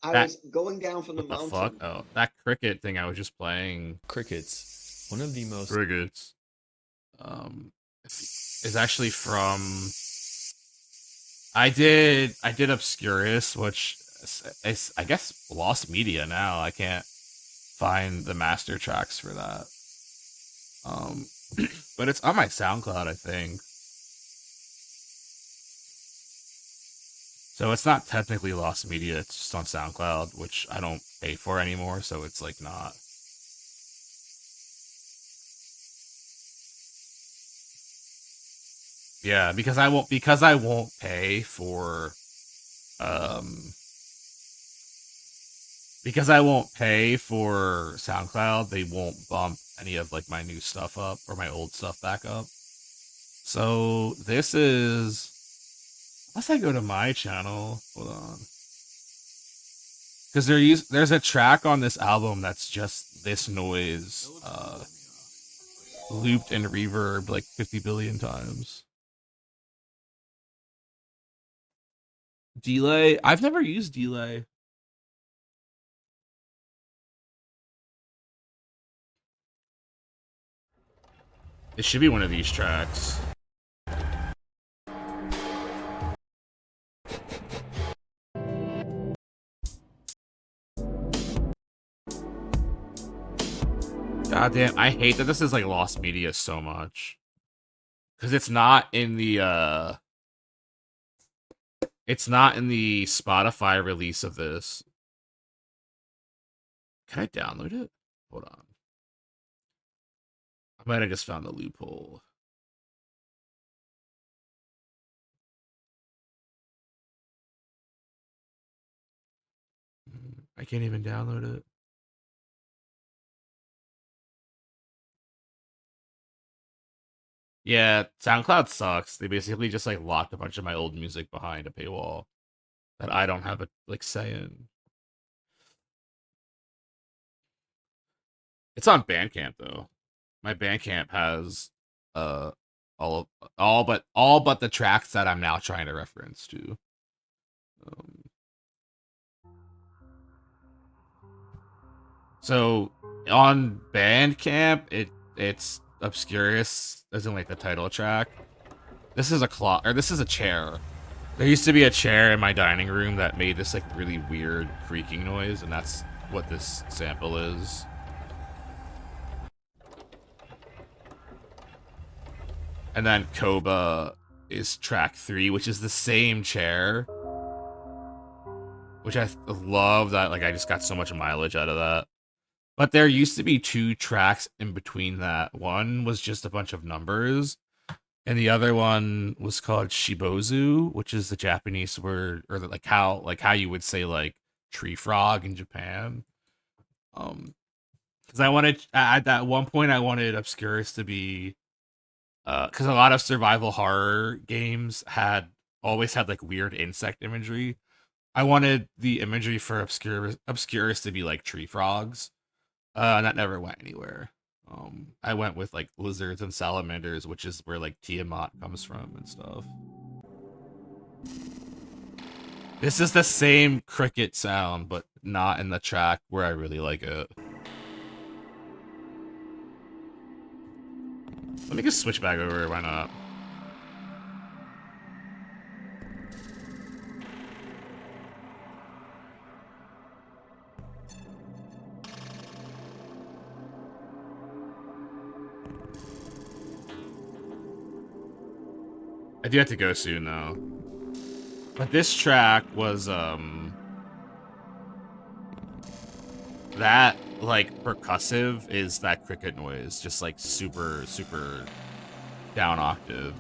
I was going down from the
What the
mountain.
fuck? Oh, that cricket thing I was just playing.
Crickets. One of the most
Crickets. Is actually from. I did Obscurus, which is I guess lost media now. I can't find the master tracks for that. But it's on my SoundCloud, I think. So it's not technically lost media, it's just on SoundCloud, which I don't pay for anymore, so it's like not. Yeah, because I won't pay for because I won't pay for SoundCloud, they won't bump any of like my new stuff up or my old stuff back up. So this is, unless I go to my channel, hold on. Because there's a track on this album that's just this noise looped and reverbed like 50 billion times. Delay? I've never used delay. It should be one of these tracks. God damn, I hate that this is like lost media so much. Because it's not in the Spotify release of this. Can I download it? Hold on. I might have just found a loophole. I can't even download it. Yeah, SoundCloud sucks. They basically just like locked a bunch of my old music behind a paywall that I don't have a like say in. It's on Bandcamp though. My Bandcamp has all but the tracks that I'm now trying to reference to. So on Bandcamp, it's Obscurus, as in like the title track. This is a clock, or this is a chair. There used to be a chair in my dining room that made this like really weird creaking noise, and that's what this sample is. And then Koba is track 3, which is the same chair. Which I love that, like I just got so much mileage out of that. But there used to be 2 tracks in between that. One was just a bunch of numbers, and the other one was called Shibozu, which is the Japanese word, or like how you would say like tree frog in Japan. Because I wanted at that one point I wanted Obscurus to be, because a lot of survival horror games always had like weird insect imagery. I wanted the imagery for Obscurus to be like tree frogs. And that never went anywhere. I went with like lizards and salamanders, which is where like Tiamat comes from and stuff. This is the same cricket sound, but not in the track where I really like it. Let me just switch back over, why not? I do have to go soon though. But this track was that like percussive is that cricket noise, just like super down octave.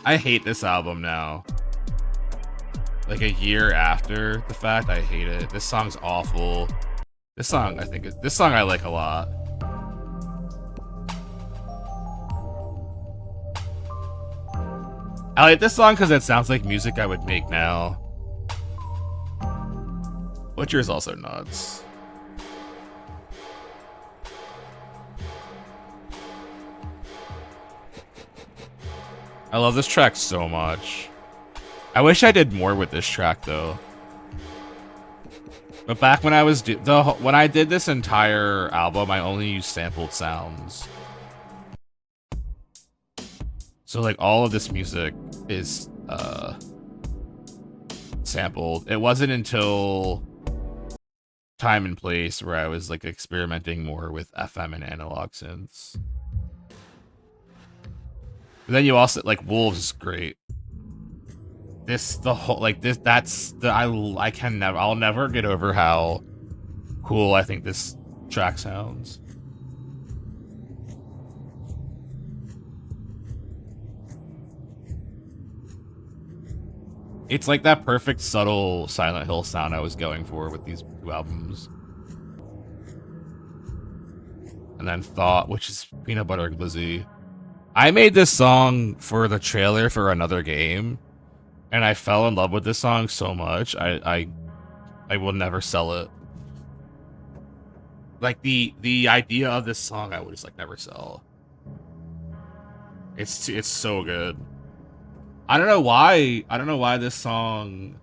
I hate this album now. Like a year after the fact, I hate it. This song's awful. This song I like a lot. I like this song because it sounds like music I would make now. Butcher is also nuts. I love this track so much. I wish I did more with this track though. But back when I was when I did this entire album, I only used sampled sounds. So like all of this music is sampled. It wasn't until Time and Place where I was like experimenting more with FM and analog synths. But then you also like Wolves is great. I'll never get over how cool I think this track sounds. It's like that perfect subtle Silent Hill sound I was going for with these two albums. And then Thought, which is Peanut Butter Glizzy. I made this song for the trailer for another game, and I fell in love with this song so much, I will never sell it. Like, the idea of this song I would just, like, never sell. It's so good. I don't know why this song...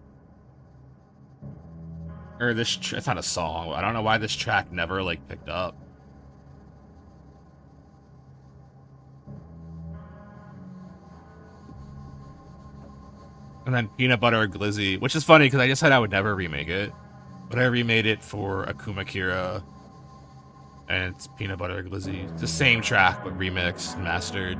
Or this... It's not a song. I don't know why this track never, like, picked up. And then Peanut Butter Glizzy, which is funny because I just said I would never remake it, but I remade it for Akuma Kira, and it's Peanut Butter Glizzy. It's the same track but remixed, mastered.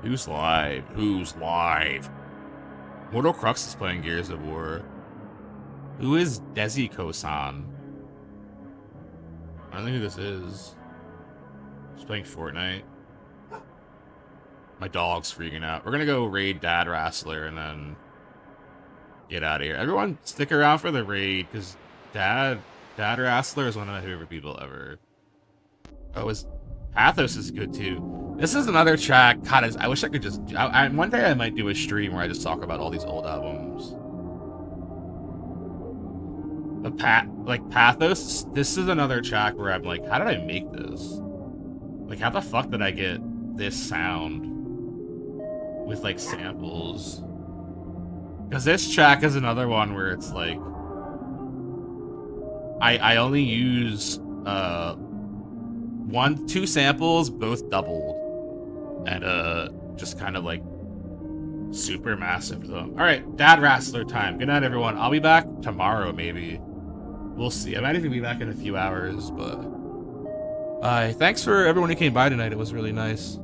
Who's live? Who's live? Mortal Crux is playing Gears of War. Who is Desi Kosan? I don't know who this is. He's playing Fortnite. My dog's freaking out. We're gonna go raid Dad Wrestler and then get out of here. Everyone stick around for the raid, because Dad Wrestler is one of my favorite people ever. Oh, Pathos is good too. This is another track. God, I wish I could just... one day I might do a stream where I just talk about all these old albums. But Pathos, this is another track where I'm like, how did I make this? Like, how the fuck did I get this sound with, like, samples? Because this track is another one where it's like... I only use... two samples, both doubled, and just kind of like super massive them. All right, Dad Wrestler time. Good night, everyone. I'll be back tomorrow, maybe. We'll see. I might even be back in a few hours, but thanks for everyone who came by tonight. It was really nice.